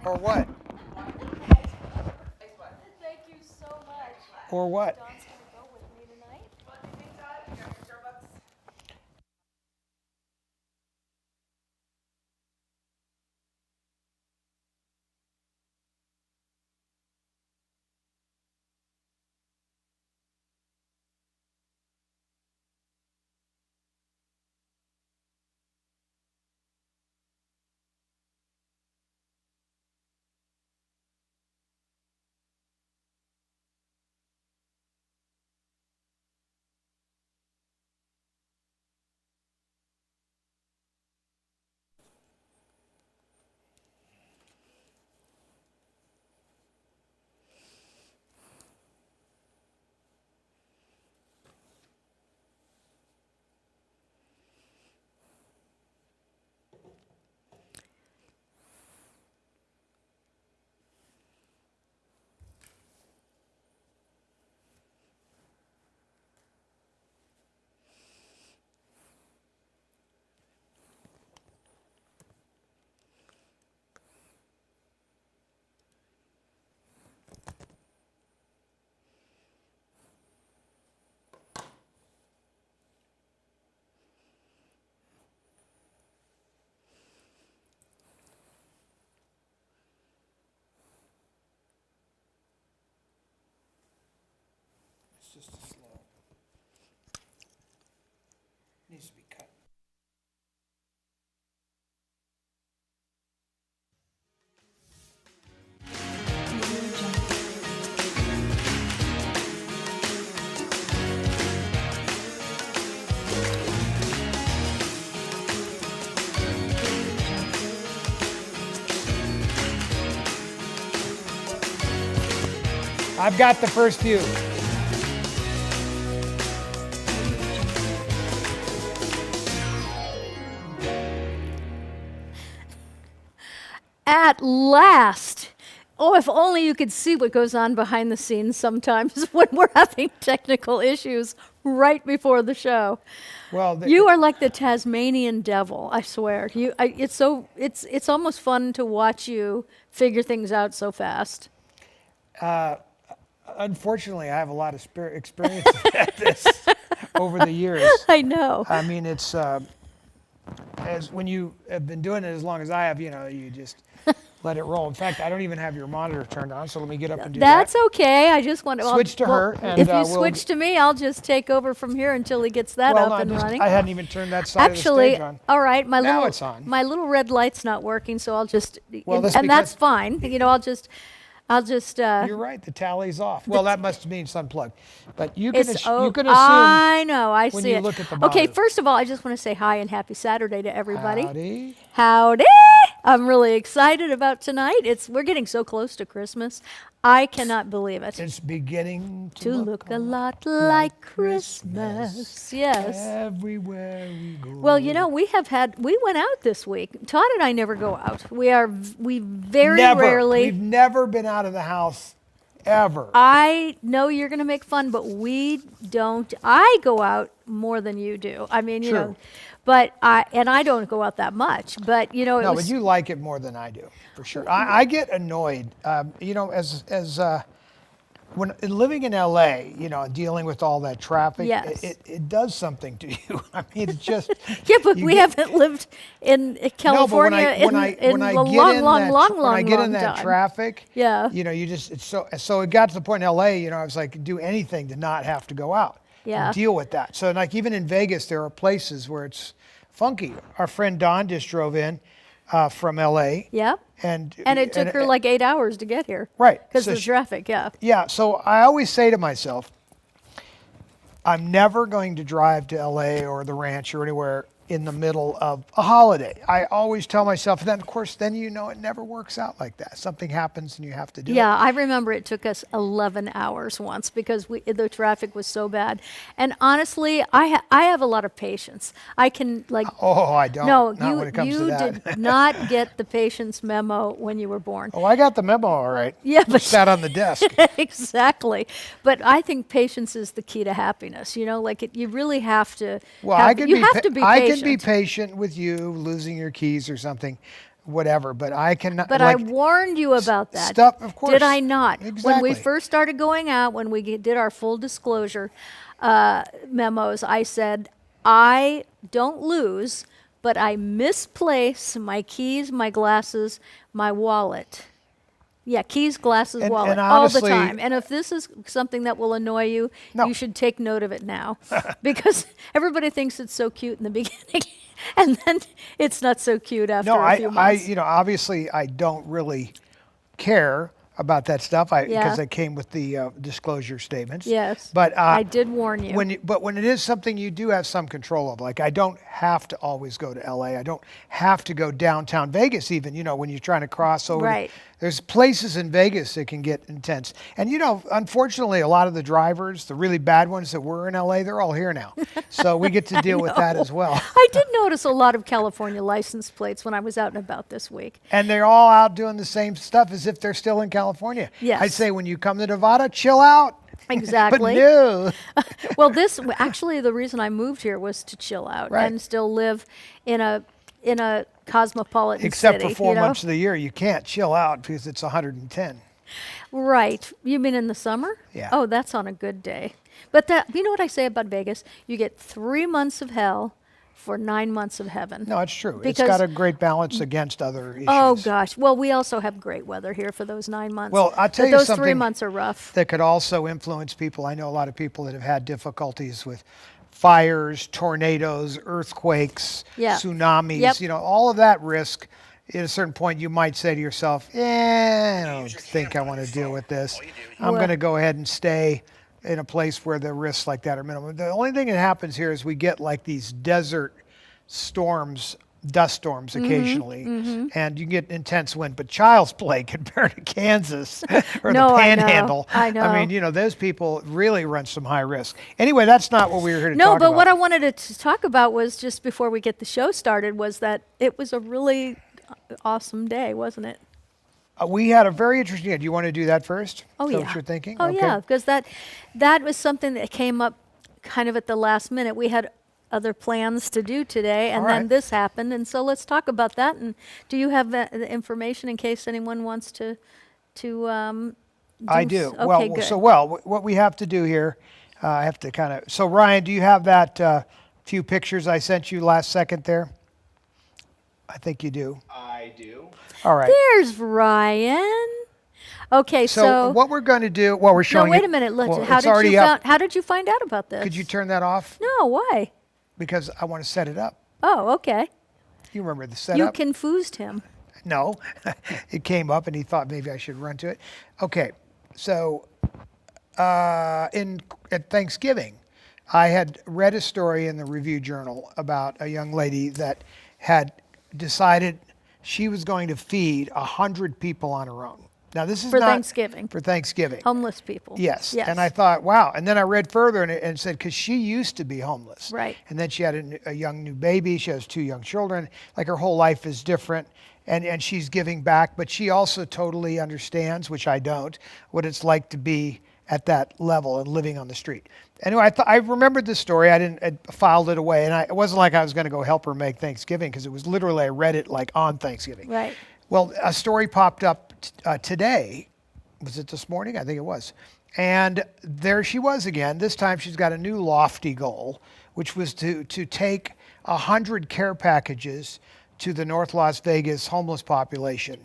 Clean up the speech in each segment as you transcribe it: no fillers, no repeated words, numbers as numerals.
Or what? Thank you so much. Or what? Dawn's going to go with me tonight. What do you think, Todd? You got your Starbucks? It's just a slow. Needs to be cut. I've got the first few. At last. Oh, if only you could see what goes on behind the scenes sometimes when we're having technical issues right before the show. Well, You are like the Tasmanian devil, I swear. It's almost fun to watch you figure things out so fast. unfortunately, I have a lot of experience at this over the years. I know. I mean, it's as when you have been doing it as long as I have, you just let it roll. In fact, I don't even have your monitor turned on, so let me get up and do That's that. okay. I just want to Switch to her, and if you we'll switch to me, I'll just take over from here until he gets that Well, up and running. I hadn't even turned that side Actually, of the stage on. all right, Now it's on. my little red light's not working, so I'll just Well, that's and that's because- fine. I'll just You're right. The tally's off. Well, that must mean it's unplugged. But you can It's you can assume I know. I when see you it. look at the Okay, monitor. first of all, I just want to say hi and happy Saturday to everybody. Howdy. Howdy! I'm really excited about tonight. We're getting so close to Christmas. I cannot believe it. It's beginning To look a lot like Christmas. Yes. everywhere we go. Well, we went out this week. Todd and I never go out. We very Never. rarely. We've never been out of the house ever. I know you're going to make fun, but we don't. I go out more than you do. I mean, True. but I don't go out that much. But it No, was but you like it more than I do, for sure. I get annoyed, as when living in LA, dealing with all that traffic, Yes. it does something to you. I mean, it's just yeah, but you we get- haven't lived in California when I in when I a get long, in long, that long, when I get long in that time. traffic, Yeah. you just it's so it got to the point in LA, I was like, do anything to not have to go out. Yeah. And deal with that. So like even in Vegas, there are places where it's funky. Our friend Don just drove in from LA. Yeah. And And it took her like 8 hours to get here. Right. Because So of the she- traffic, yeah. Yeah, so I always say to myself, I'm never going to drive to LA or the ranch or anywhere in the middle of a holiday. I always tell myself, and then of course, then it never works out like that. Something happens and you have to do Yeah, it. I remember it took us 11 hours once because the traffic was so bad. And honestly, I have a lot of patience. I can Oh, I don't. no, Not when it comes to you that. did not get the patience memo when you were born. Oh, I got the memo all right. Yeah, It but sat on the desk. exactly. But I think patience is the key to happiness. You really have to. Well, have, I can you be have pa- to be I patient. can be patient with you losing your keys or something, whatever. But I cannot. But I warned you about that. Stuff, of course. Did I not? When we Exactly. first started going out, when we did our full disclosure memos, I said, I don't lose, but I misplace my keys, my glasses, my wallet. Yeah, keys, glasses, And wallet, all the honestly- time. And if this is something that will annoy you, No. you should take note of it now. Because everybody thinks it's so cute in the beginning, and then it's not so cute after No, a few months. obviously I don't really care about that stuff because Yeah. I came with the disclosure statements. Yes, But I did warn you. When it is something you do have some control of, like I don't have to always go to LA. I don't have to go downtown Vegas even, when you're trying to cross over. Right. There's places in Vegas that can get intense. And unfortunately a lot of the drivers, the really bad ones that were in LA, they're all here now. So we get to deal with that as well. I did notice a lot of California license plates when I was out and about this week. And they're all out doing the same stuff as if they're still in California. Yes. I'd say when you come to Nevada, chill out. Exactly. But no. Well, actually the reason I moved here was to chill out Right. and still live in a cosmopolitan Except city. for 4 months of the year, you can't chill out because it's 110. Right. You mean in the summer? Yeah. Oh, that's on a good day. But you know what I say about Vegas? You get 3 months of hell for 9 months of heaven. No, it's true. It's Because- got a great balance against other issues. Oh gosh. Well, we also have great weather here for those 9 months. Well, I'll tell But you those 3 something months are rough. that could also influence people. I know a lot of people that have had difficulties with fires, tornadoes, earthquakes, Yeah. tsunamis, Yep. all of that risk. At a certain point, you might say to yourself, I don't think I want to deal with this. I'm Well- going to go ahead and stay in a place where the risks like that are minimal. The only thing that happens here is we get like these desert storms, dust storms Mm-hmm, occasionally, and you get intense wind. But child's play compared to Kansas or No, the I know. Panhandle. I know. I mean, those people really run some high risk. Anyway, that's not what we were here to No, talk but about. what I wanted to talk about was just before we get the show started was that it was a really awesome day, wasn't it? We had a very interesting day. Do you want to do that first? Oh Is that yeah. what you're thinking? Oh Okay. yeah, because that was something that came up kind of at the last minute. We had other plans to do today, and All then right. this happened, and so let's talk about that. And do you have the information in case anyone wants to? I do. Okay, good. What we have to do here, I have to kind of. So Ryan, do you have that few pictures I sent you last second there? I think you do. I do. All right. There's Ryan. Okay, So what we're going to do, we're no, showing. wait it- a minute. Look, well, how it's did already you up. how did you find out about this? Could you turn that off? No, why? Because I want to set it up. Oh, okay. You remember the setup? You confused him. No, it came up and he thought maybe I should run to it. Okay, so at Thanksgiving, I had read a story in the Review Journal about a young lady that had decided she was going to feed 100 people on her own. Now this is For not Thanksgiving. For Thanksgiving. Homeless people. Yes. Yes. And I thought, wow. And then I read further and it said, because she used to be homeless. Right. And then she had a young new baby. She has 2 young children. Like her whole life is different. And she's giving back. But she also totally understands, which I don't, what it's like to be at that level and living on the street. Anyway, I remembered the story. I filed it away. And it wasn't like I was going to go help her make Thanksgiving because it was literally, I read it like on Thanksgiving. Right. Well, a story popped up today. Was it this morning? I think it was. And there she was again. This time she's got a new lofty goal, which was to take 100 care packages to the North Las Vegas homeless population.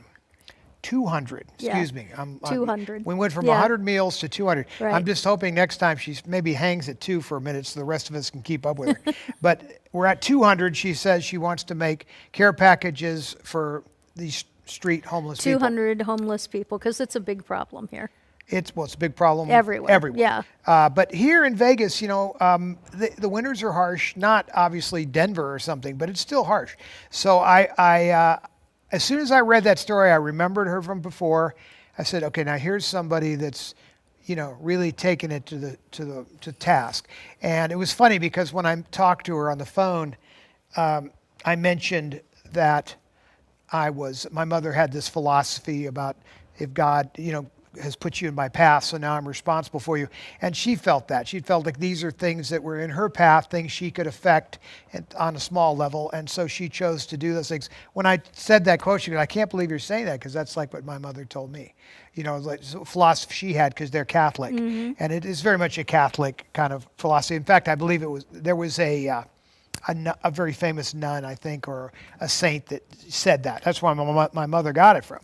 200, Yeah. excuse me. 200. We went from Yeah. 100 meals to 200. Right. I'm just hoping next time she maybe hangs at 2 for a minute so the rest of us can keep up with her. But we're at 200. She says she wants to make care packages for these street homeless people. 200 homeless people, because it's a big problem here. It's a big problem Everywhere, Everywhere. yeah. But here in Vegas, the winters are harsh. Not obviously Denver or something, but it's still harsh. So I as soon as I read that story, I remembered her from before. I said, okay, now here's somebody that's, really taking it to task. And it was funny because when I talked to her on the phone, I mentioned that my mother had this philosophy about if God, has put you in my path, so now I'm responsible for you. And she felt that. She felt like these are things that were in her path, things she could affect on a small level, and so she chose to do those things. When I said that quote, she goes, "I can't believe you're saying that, because that's like what my mother told me." You know, like philosophy she had, because they're Catholic, and it is very much a Catholic kind of philosophy. In fact, I believe there was a very famous nun, I think, or a saint that said that. That's where my mother got it from.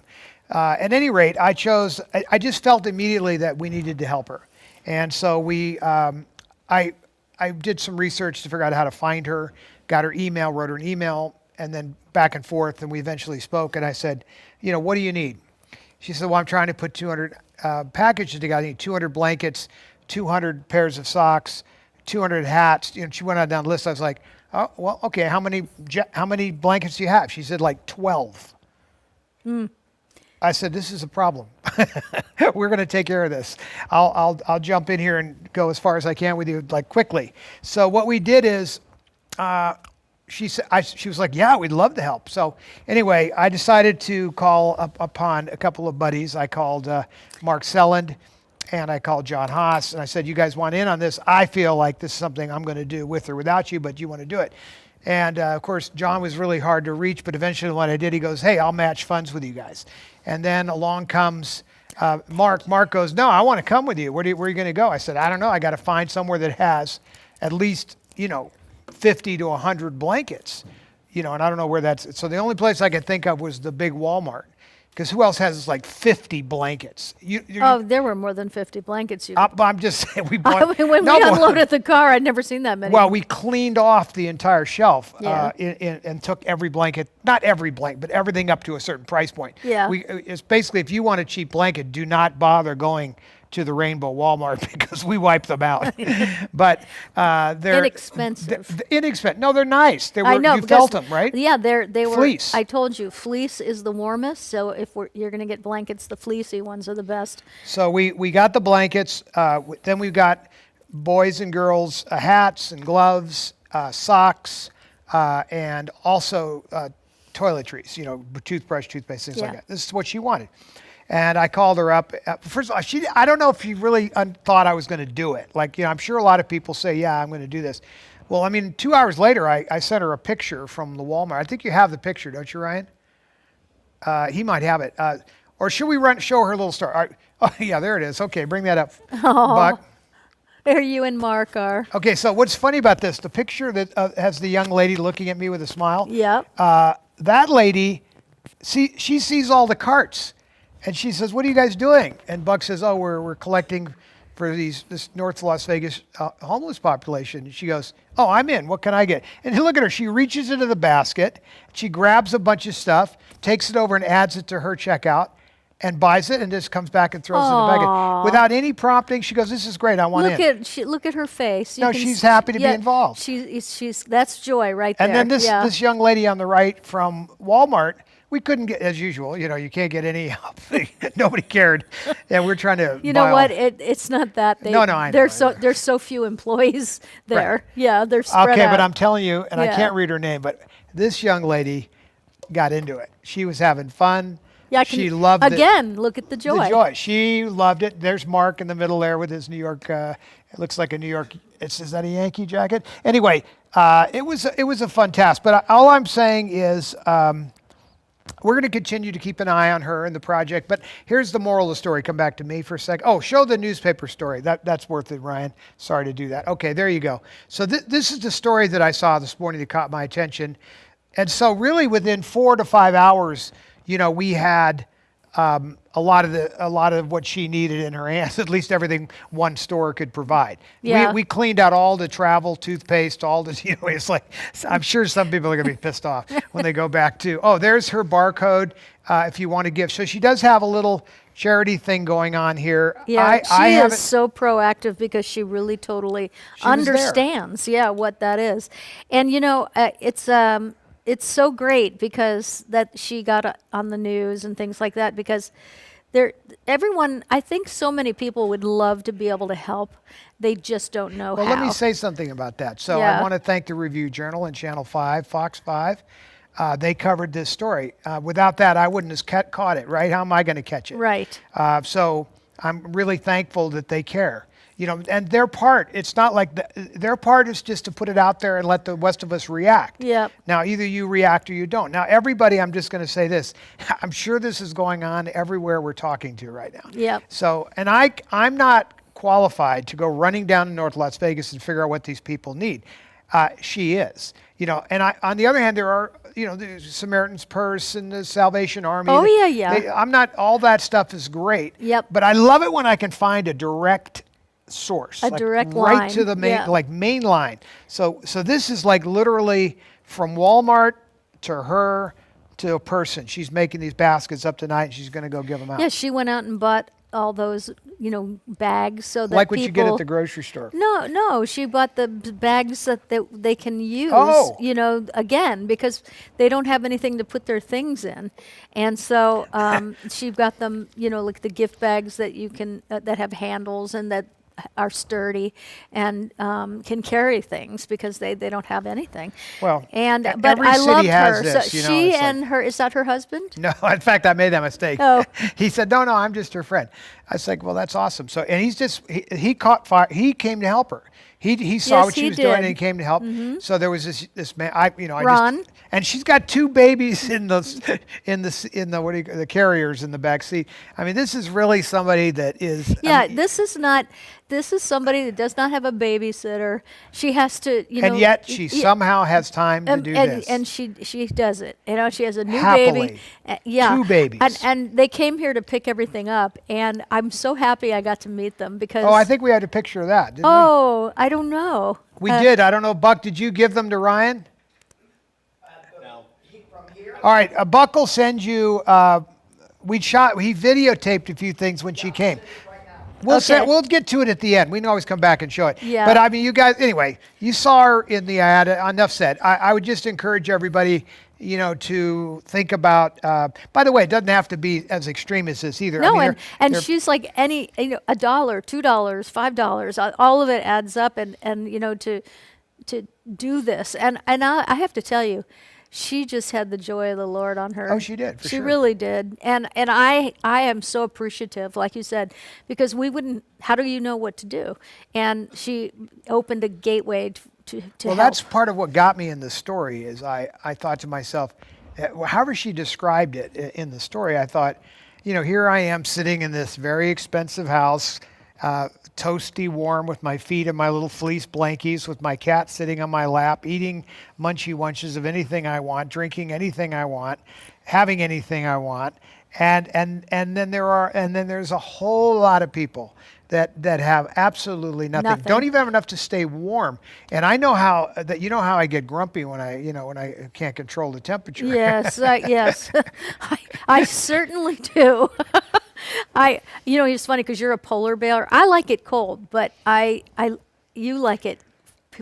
At any rate, I just felt immediately that we needed to help her. And so I did some research to figure out how to find her, got her email, wrote her an email, and then back and forth, and we eventually spoke. And I said, what do you need? She said, well, I'm trying to put 200 packages together. I need 200 blankets, 200 pairs of socks, 200 hats. She went on down the list. I was like, oh, well, okay, how many blankets do you have? She said, like 12. I said, this is a problem. We're going to take care of this. I'll jump in here and go as far as I can with you, like, quickly. So what we did is, she was like, yeah, we'd love to help. So anyway, I decided to call upon a couple of buddies. I called Mark Selland, and I called John Haas, and I said, you guys want in on this? I feel like this is something I'm going to do with or without you, but you want to do it. And of course, John was really hard to reach, but eventually what I did, he goes, hey, I'll match funds with you guys. And then along comes Mark. Mark goes, no, I want to come with you. Where are you going to go? I said, I don't know. I got to find somewhere that has at least, 50 to 100 blankets, and I don't know where that's. So the only place I could think of was the big Walmart. Because who else has like 50 blankets? There were more than 50 blankets. I'm just saying we bought. When we unloaded the car, I'd never seen that many. Well, we cleaned off the entire shelf Yeah. and took every blanket, not every blanket, but everything up to a certain price point. Yeah. It's basically, if you want a cheap blanket, do not bother going to the Rainbow Walmart, because we wipe them out. But they're inexpensive. Inexpensive. No, they're nice. I know, you felt them, right? Yeah, they were. Fleece. I told you, fleece is the warmest. So if you're going to get blankets, the fleecy ones are the best. So we got the blankets. Then we got boys and girls hats and gloves, socks, and also toiletries. Toothbrush, toothpaste, things like that. This is what she wanted. And I called her up. First of all, I don't know if she really thought I was going to do it. Like, I'm sure a lot of people say, yeah, I'm going to do this. Well, 2 hours later, I sent her a picture from the Walmart. I think you have the picture, don't you, Ryan? He might have it. Or should we show her a little story? Oh, yeah, there it is. Okay, bring that up. Oh, Buck. there you and Mark are. Okay, so what's funny about this, the picture that has the young lady looking at me with a smile, Yep. that lady, she sees all the carts. And she says, what are you guys doing? And Buck says, oh, we're collecting for this North Las Vegas homeless population. And she goes, oh, I'm in. What can I get? And look at her. She reaches into the basket. She grabs a bunch of stuff, takes it over and adds it to her checkout, and buys it, and just comes back and throws it in the bag. Without any prompting, she goes, this is great. I want in. Look at her face. No, she's happy to be involved. She's that's joy right there. And then this young lady on the right from Walmart, we couldn't get, as usual, you can't get any help. Nobody cared. And we're trying to You know what? It's not that. No, I know. There's so few employees there. Right. Yeah, they're spread out. Okay, but I'm telling you, and I can't read her name, but this young lady got into it. She was having fun. Yeah, she loved it. Again, look at the joy. The joy. She loved it. There's Mark in the middle there with his New York, it looks like a New York, is that a Yankee jacket? Anyway, it was a fun task. But all I'm saying is, we're going to continue to keep an eye on her and the project. But here's the moral of the story. Come back to me for a second. Oh, show the newspaper story. That's worth it, Ryan. Sorry to do that. Okay, there you go. So this is the story that I saw this morning that caught my attention. And so really within 4 to 5 hours, we had a lot of what she needed in her hands, at least everything one store could provide. Yeah. We cleaned out all the travel, toothpaste, all the, it's like, I'm sure some people are going to be pissed off when they go back to, oh, there's her barcode if you want to give. So she does have a little charity thing going on here. Yeah, she is so proactive because she really totally understands, what that is. And, it's so great because that she got on the news and things like that, because I think so many people would love to be able to help. They just don't know how. Well, let me say something about that. So I want to thank the Review Journal and Channel 5, Fox 5. They covered this story. Without that, I wouldn't have caught it, right? How am I going to catch it? Right. So I'm really thankful that they care. And their part, it's not like their part is just to put it out there and let the rest of us react. Yep. Now, either you react or you don't. Now, everybody, I'm just going to say this. I'm sure this is going on everywhere we're talking to right now. Yep. So, and I'm not qualified to go running down to North Las Vegas and figure out what these people need. She is. And on the other hand, there are, the Samaritan's Purse and the Salvation Army. Oh, yeah. I'm not, all that stuff is great. Yep. But I love it when I can find a direct source, direct right line. to the main, Yeah. main line. So this is like literally from Walmart to her to a person. She's making these baskets up tonight, and she's going to go give them out. Yeah, she went out and bought all those, bags so that Like what you get at people- the grocery store. No, she bought the bags that they can use, Oh. again, because they don't have anything to put their things in. And so she got them, like the gift bags that you can, that have handles and that are sturdy and can carry things because they don't have anything. Well, but every I city loved has her. this, So it's she like- and her, is that her husband? No, in fact, I made that mistake. Oh. He said, no, I'm just her friend. I was like, well, that's awesome. So, and he caught fire. He came to help her. He saw Yes, what she he was doing did. and he came to help. So there was this man, Ron. and she's got 2 babies in the carriers in the back seat. I mean, this is really somebody that is. Yeah, this is somebody that does not have a babysitter. She has to, and yet she somehow has time to do this. And she does it. She has a new Happily. baby. Yeah. 2 babies. And they came here to pick everything up, and I'm so happy I got to meet them because. Oh, I think we had a picture of that, didn't Oh, I don't know. we? We did. I don't know, Buck, did you give them to Ryan? All right, Buck will send you. He videotaped a few things when she came. Okay. We'll get to it at the end. We can always come back and show it. Yeah. But I mean, you guys. Anyway, you saw her in the ad. Enough said. I would just encourage everybody, to think about. By the way, it doesn't have to be as extreme as this either. No, I mean, and they're- she's like $1, $2, $5, all of it adds up, and to do this, and I have to tell you, she just had the joy of the Lord on her. Oh, she did, for She sure. really did, and I am so appreciative, like you said, because we wouldn't. How do you know what to do? And she opened a gateway to Well, help. that's part of what got me in the story. Is I thought to myself, however she described it in the story, I thought, here I am sitting in this very expensive house, toasty warm with my feet in my little fleece blankies, with my cat sitting on my lap, eating munchy wunches of anything I want, drinking anything I want, having anything I want, and then there's a whole lot of people that have absolutely nothing. Don't even have enough to stay warm. And I know how I get grumpy when I can't control the temperature. Yes, yes, I certainly do. It's funny because you're a polar bear. I like it cold, but you like it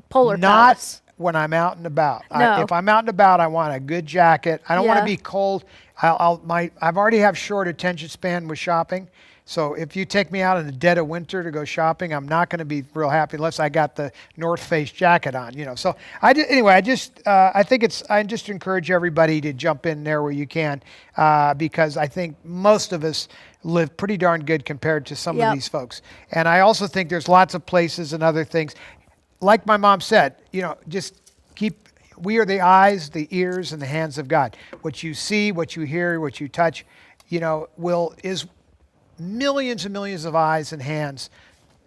polar. Not palace. when I'm out and about. No. If I'm out and about, I want a good jacket. I don't want Yeah. to be cold. I've already have short attention span with shopping. So if you take me out in the dead of winter to go shopping, I'm not going to be real happy unless I got the North Face jacket on. So I just encourage everybody to jump in there where you can, because I think most of us live pretty darn good compared to some Yep. of these folks. And I also think there's lots of places and other things. Like my mom said, we are the eyes, the ears, and the hands of God. What you see, what you hear, what you touch, is millions and millions of eyes and hands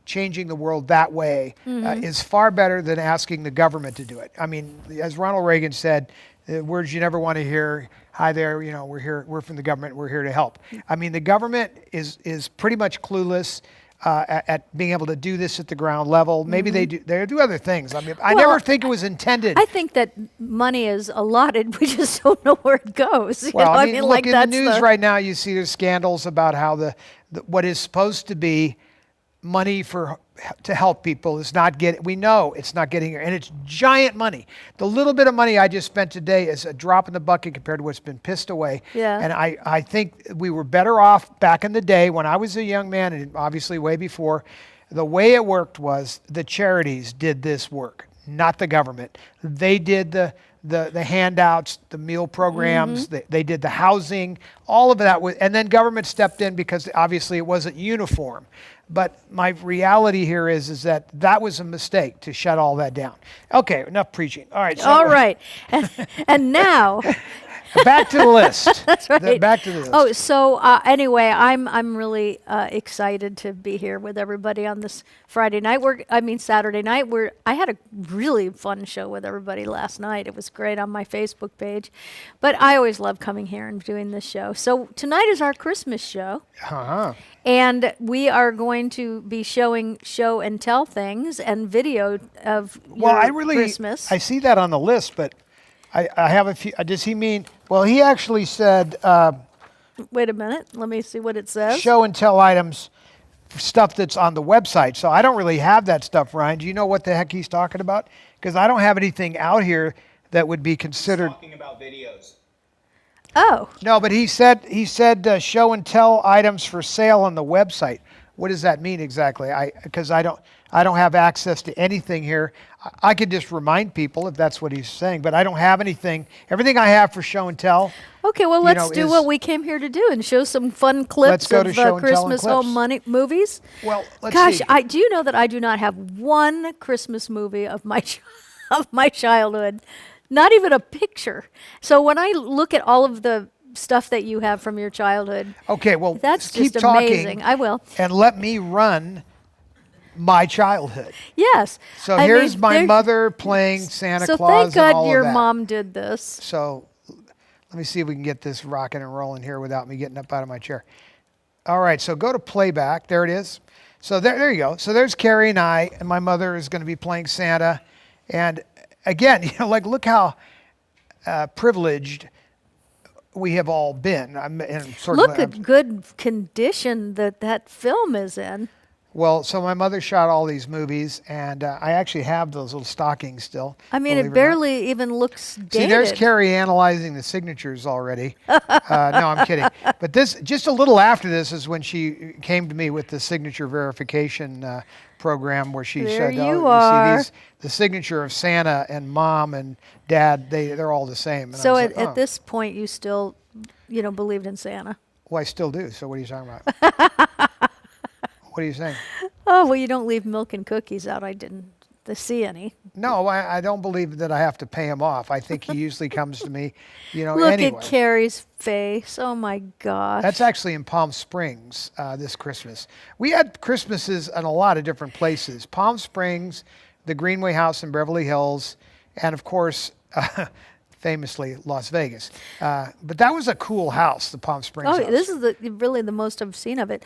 changing the world that way is far better than asking the government to do it. I mean, as Ronald Reagan said, the words you never want to hear, hi there, we're here, we're from the government, we're here to help. I mean, the government is pretty much clueless at being able to do this at the ground level. Maybe they do other things. I mean, I Well, never think it was intended. I think that money is allotted. We just don't know where it goes. Well, I mean, look, like in the that's news right now, you see there's scandals about how what is supposed to be money to help people is not getting. We know it's not getting here, and it's giant money. The little bit of money I just spent today is a drop in the bucket compared to what's been pissed away. Yeah. And I think we were better off back in the day when I was a young man, and obviously way before. The way it worked was the charities did this work. not the government. They did the handouts, the meal programs, they did the housing, all of that. And then government stepped in because obviously it wasn't uniform. But my reality here is that was a mistake to shut all that down. Okay, enough preaching. All right. So All right. And now, back to the list. that's right. Back to the list. Oh, so anyway, I'm really excited to be here with everybody on this Saturday night. I had a really fun show with everybody last night. It was great on my Facebook page. But I always love coming here and doing this show. So tonight is our Christmas show. Uh-huh. And we are going to be showing show and tell things and video of Christmas. I see that on the list, but I have a few. Does he mean? Well, he actually said Wait a minute. Let me see what it says. show and tell items, stuff that's on the website. So I don't really have that stuff, Ryan. Do you know what the heck he's talking about? Because I don't have anything out here that would be considered. Talking about videos. Oh. No, but he said show and tell items for sale on the website. What does that mean exactly? Because I don't have access to anything here. I could just remind people if that's what he's saying, but I don't have anything. Everything I have for show and tell. Okay, well, let's do what we came here to do and show some fun clips go to of show and tell and Christmas clips. home movies. Well, let's Gosh, see. do you know that I do not have one Christmas movie of my of my childhood? Not even a picture. So when I look at all of the stuff that you have from your childhood, Okay, well, that's keep just talking amazing. I will. and let me run my childhood. Yes. So I here's mean, my there- mother playing Santa So Claus thank and all God of your that. mom did this. So let me see if we can get this rocking and rolling here without me getting up out of my chair. All right, so go to playback. There it is. So there you go. So there's Carrie and I, and my mother is going to be playing Santa. And again, look how privileged we have all been. Look at good condition that film is in. Well, so my mother shot all these movies, and I actually have those little stockings still. I mean, believe it or not. barely even looks dated. See, there's Carrie analyzing the signatures already. No, I'm kidding. But this, just a little after this, is when she came to me with the signature verification program, where she There said, you "Oh, are. you see, the signature of Santa and Mom and Dad, they're all the same." And I So was at, like, at this point, you still, believed in Santa. well, I still do. So what are you talking about? What are you saying? Oh, well, you don't leave milk and cookies out. I didn't see any. No, I don't believe that I have to pay him off. I think he usually comes to me, Look anyway. at Carrie's face. Oh, my gosh. That's actually in Palm Springs this Christmas. We had Christmases in a lot of different places. Palm Springs, the Greenway House in Beverly Hills, and of course, famously, Las Vegas. But that was a cool house, the Palm Springs Oh, house. this is really the most I've seen of it.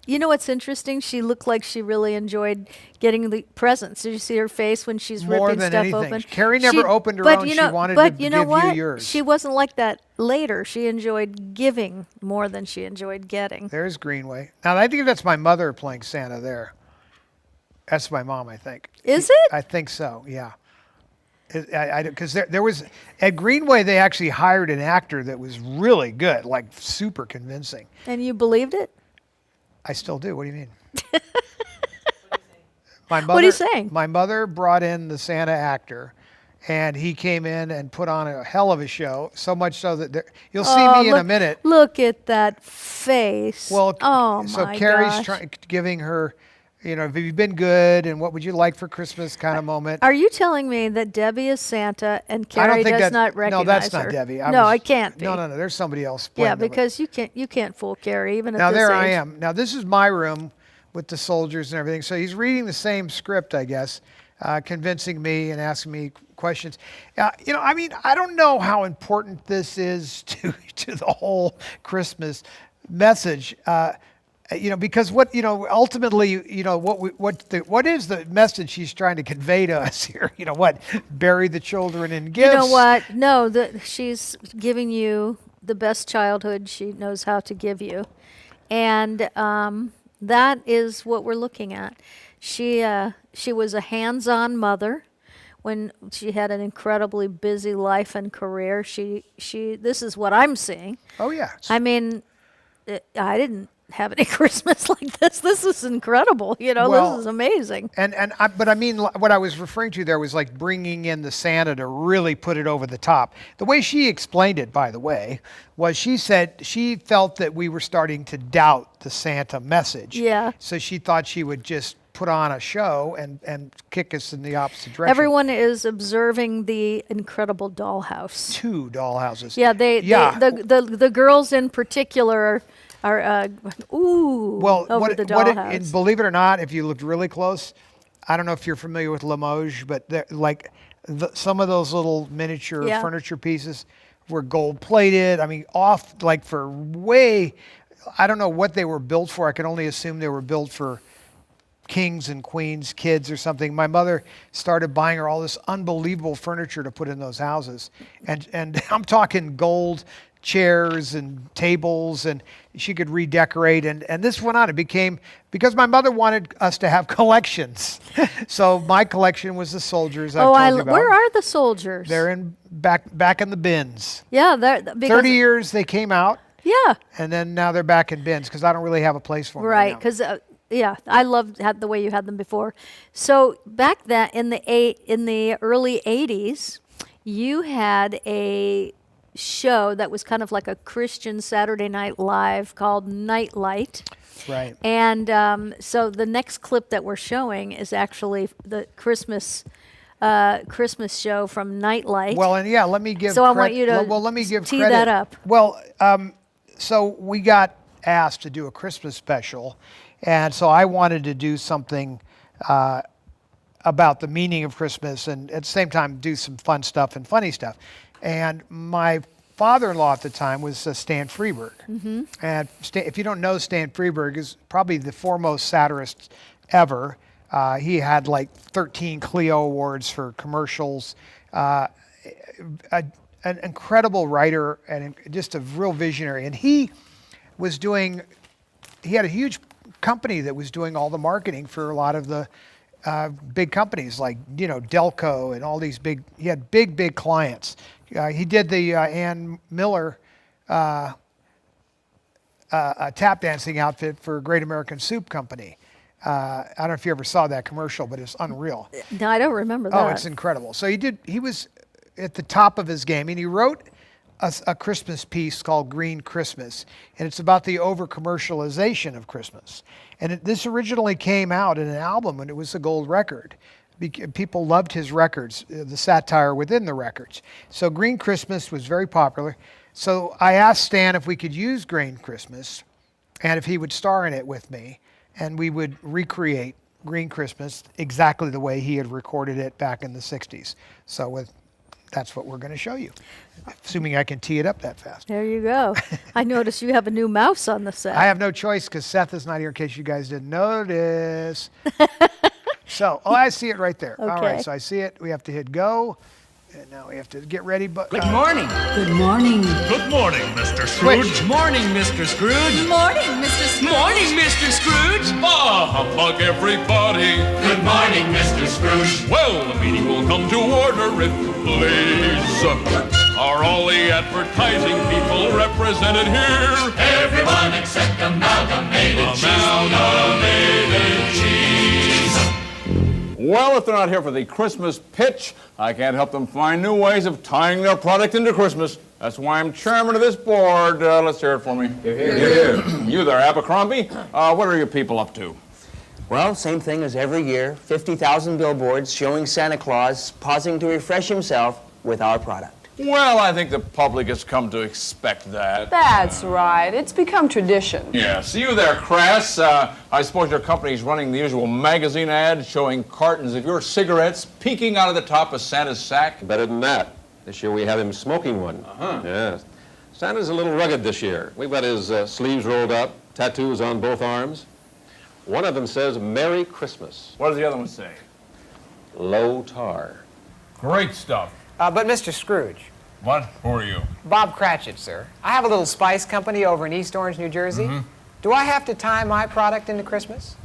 You know what's interesting? She looked like she really enjoyed getting the presents. Did you see her face when she's More ripping than stuff anything. open? Carrie never opened her own. She wanted but to you know give what? you yours. She wasn't like that later. She enjoyed giving more than she enjoyed getting. There's Greenway. Now, I think that's my mother playing Santa there. That's my mom, I think. Is it? I think so, yeah. Because there was, at Greenway, they actually hired an actor that was really good, like super convincing. And you believed it? I still do. What do you mean? My mother, What are you saying? My mother brought in the Santa actor, and he came in and put on a hell of a show, so much so that you'll see me in a minute. Look at that face. Well, oh so my Carrie's gosh. giving her, have you been good, and what would you like for Christmas kind of moment. Are you telling me that Debbie is Santa and I don't Carrie think does that, not recognize No, that's her? not Debbie. No, it can't be. No, there's somebody else. Yeah, playing them. because you can't fool Carrie even Now at this there age. I am. Now this is my room with the soldiers and everything. So he's reading the same script, I guess, convincing me and asking me questions. I don't know how important this is to the whole Christmas message. Because ultimately, what is the message she's trying to convey to us here? Bury the children in gifts. You know what? No, she's giving you the best childhood she knows how to give you. And that is what we're looking at. She was a hands-on mother when she had an incredibly busy life and career. This is what I'm seeing. Oh yeah. I mean, I didn't have any Christmas like this. This is incredible. Well, this is amazing. But I mean, what I was referring to there was like bringing in the Santa to really put it over the top. The way she explained it, by the way, was she said she felt that we were starting to doubt the Santa message. Yeah. So she thought she would just put on a show and kick us in the opposite direction. Everyone is observing the incredible dollhouse. 2 dollhouses. Yeah, Yeah. the girls in particular are Well, over the dollhouse. and believe it or not, if you looked really close, I don't know if you're familiar with Limoges, but some of those little miniature Yeah. furniture pieces were gold plated. I mean, off like for way, I don't know what they were built for. I can only assume they were built for kings and queens, kids or something. My mother started buying her all this unbelievable furniture to put in those houses. And I'm talking gold chairs and tables, and she could redecorate. And this went on. It became, because my mother wanted us to have collections. So my collection was the soldiers I've told you about. Where are the soldiers? They're in back in the bins. Yeah, 30 years they came out, Yeah, and then now they're back in bins because I don't really have a place for them right. now. Because I loved the way you had them before. So back then in the early '80s, you had a show that was kind of like a Christian Saturday Night Live called Nightlight. Right. And so the next clip that we're showing is actually the Christmas show from Nightlight. Well, and yeah, let me give. So I want you to let me give tee credit. that up. Well, so we got asked to do a Christmas special, and so I wanted to do something about the meaning of Christmas, and at the same time do some fun stuff and funny stuff. And my father-in-law at the time was Stan Freberg. Mm-hmm. And if you don't know, Stan Freberg is probably the foremost satirist ever. He had like 13 Clio Awards for commercials. An incredible writer and just a real visionary. And he had a huge company that was doing all the marketing for a lot of the big companies like, Delco and all these he had big clients. He did the Ann Miller tap dancing outfit for Great American Soup Company. I don't know if you ever saw that commercial, but it's unreal. No, I don't remember that. Oh, it's incredible. So he was at the top of his game, and he wrote a Christmas piece called Green Christmas, and it's about the over-commercialization of Christmas. And this originally came out in an album, and it was a gold record. People loved his records, the satire within the records. So Green Christmas was very popular. So I asked Stan if we could use Green Christmas, and if he would star in it with me, and we would recreate Green Christmas exactly the way he had recorded it back in the 60s. So that's what we're going to show you, assuming I can tee it up that fast. There you go. I noticed you have a new mouse on the set. I have no choice because Seth is not here, in case you guys didn't notice. So, I see it right there. All right, Okay. so I see it. We have to hit go, and now we have to get ready. But Good morning. Good morning. Good morning, Mr. Scrooge. Switch. Morning, Mr. Scrooge. Morning, Mr. Scrooge. Morning, Mr. Scrooge. Ah, humbug everybody. Good morning, Mr. Scrooge. Well, the meeting will come to order if you please. Are all the advertising people represented here? Everyone except Amalgamated Cheese. Well, if they're not here for the Christmas pitch, I can't help them find new ways of tying their product into Christmas. That's why I'm chairman of this board. Let's hear it for me. You there, Abercrombie. What are you people up to? Well, same thing as every year. 50,000 billboards showing Santa Claus pausing to refresh himself with our product. Well, I think the public has come to expect that. That's right. It's become tradition. Yes. You there, Crass. I suppose your company's running the usual magazine ad showing cartons of your cigarettes peeking out of the top of Santa's sack. Better than that. This year we have him smoking one. Yes. Santa's a little rugged this year. We've got his sleeves rolled up, tattoos on both arms. One of them says, Merry Christmas. What does the other one say? Low tar. Great stuff. But Mr. Scrooge. What? Who are you? Bob Cratchit, sir. I have a little spice company over in East Orange, New Jersey. Do I have to tie my product into Christmas?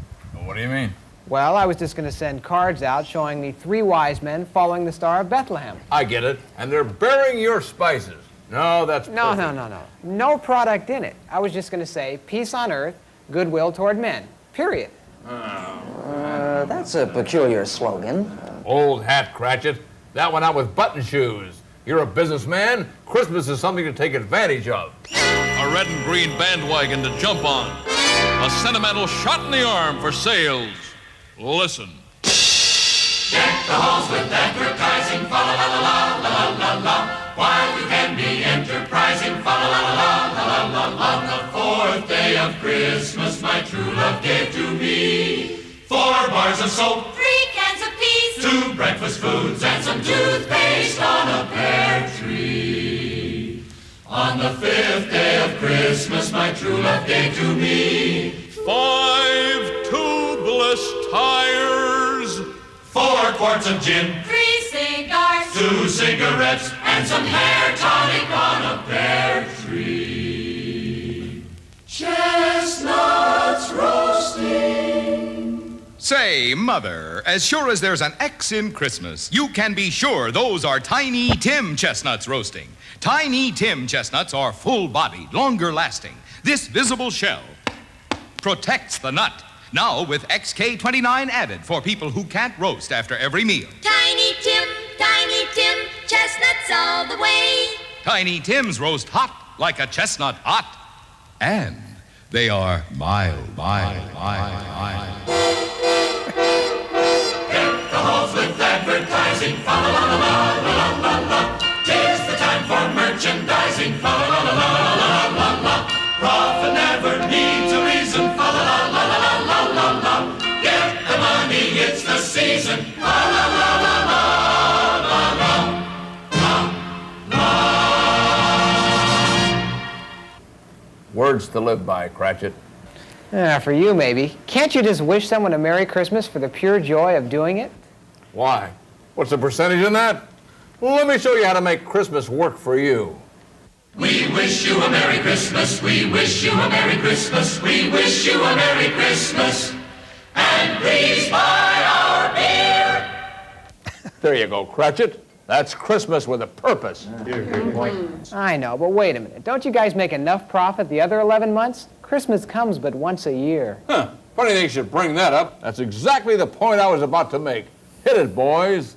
What do you mean? Well, I was just going to send cards out showing the 3 wise men following the Star of Bethlehem. I get it. And they're bearing your spices. No, that's No, perfect. no. No product in it. I was just going to say, peace on earth, goodwill toward men, period. That's a peculiar slogan. Old hat, Cratchit. That went out with button shoes. You're a businessman. Christmas is something to take advantage of. A red and green bandwagon to jump on. A sentimental shot in the arm for sales. Listen. Deck the halls with advertising, fa la la la la la la la. While you can be enterprising, fa la la la la la la la. On the fourth day of Christmas, my true love gave to me 4 bars of soap, 3 cans of peas, 2 breakfast foods, and some toothpaste on a pear tree. On the 5th day of Christmas, my true love gave to me 5 tubeless tires. 4 quarts of gin, 3 cigars, 2 cigarettes, and some hair tonic on a pear tree. Chestnuts roasting. Say, Mother, as sure as there's an X in Christmas, you can be sure those are Tiny Tim chestnuts roasting. Tiny Tim chestnuts are full-bodied, longer-lasting. This visible shell protects the nut. Now with XK29 added for people who can't roast after every meal. Tiny Tim, chestnuts all the way. Tiny Tims roast hot like a chestnut hot. And they are mild. Deck the halls with advertising, fa la la la la la la la. 'Tis the time for merchandising, fa la la la la la la la. Profit never needs a reason, fa la la la la la la la. Get the money, it's the season, fa la la la la la la la. Words to live by, Cratchit. For you, maybe. Can't you just wish someone a Merry Christmas for the pure joy of doing it? Why? What's the percentage in that? Well, let me show you how to make Christmas work for you. We wish you a Merry Christmas, we wish you a Merry Christmas, we wish you a Merry Christmas, and please buy our beer. There you go, Cratchit. That's Christmas with a purpose. I know, but wait a minute. Don't you guys make enough profit the other 11 months? Christmas comes but once a year. Huh. Funny thing you should bring that up. That's exactly the point I was about to make. Hit it, boys.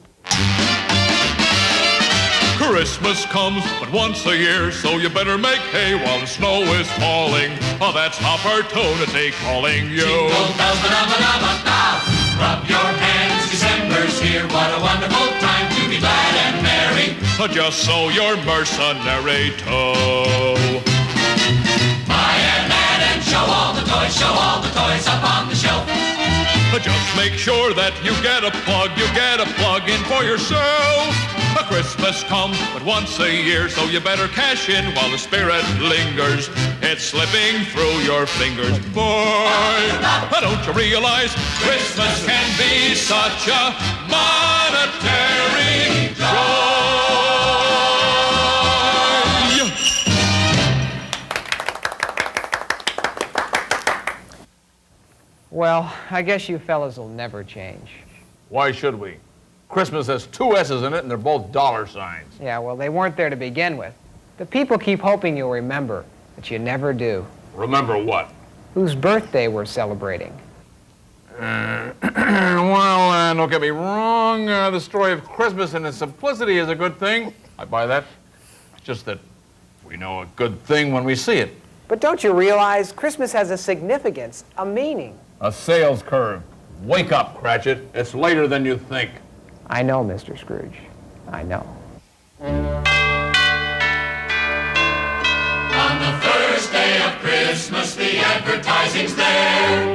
Christmas comes but once a year, so you better make hay while the snow is falling. Oh, that's opportunity calling you. Jingle bells, ba-da-ba-da-ba-da. Rub your hands, December's here. What a wonderful time to be glad and merry. Just so you're mercenary too. Buy and add and show all the toys up on the shelf. Just make sure that you get a plug in for yourself. A Christmas comes but once a year, so you better cash in while the spirit lingers. It's slipping through your fingers, boy. Don't you realize Christmas can be such a monetary joy? Well, I guess you fellas will never change. Why should we? Christmas has 2 S's in it, and they're both dollar signs. Yeah, well, they weren't there to begin with. The people keep hoping you'll remember, but you never do. Remember what? Whose birthday we're celebrating. Well, don't get me wrong. The story of Christmas and its simplicity is a good thing. I buy that. It's just that we know a good thing when we see it. But don't you realize Christmas has a significance, a meaning? A sales curve. Wake up, Cratchit. It's later than you think. I know, Mr. Scrooge. I know. On the first day of Christmas, the advertising's there.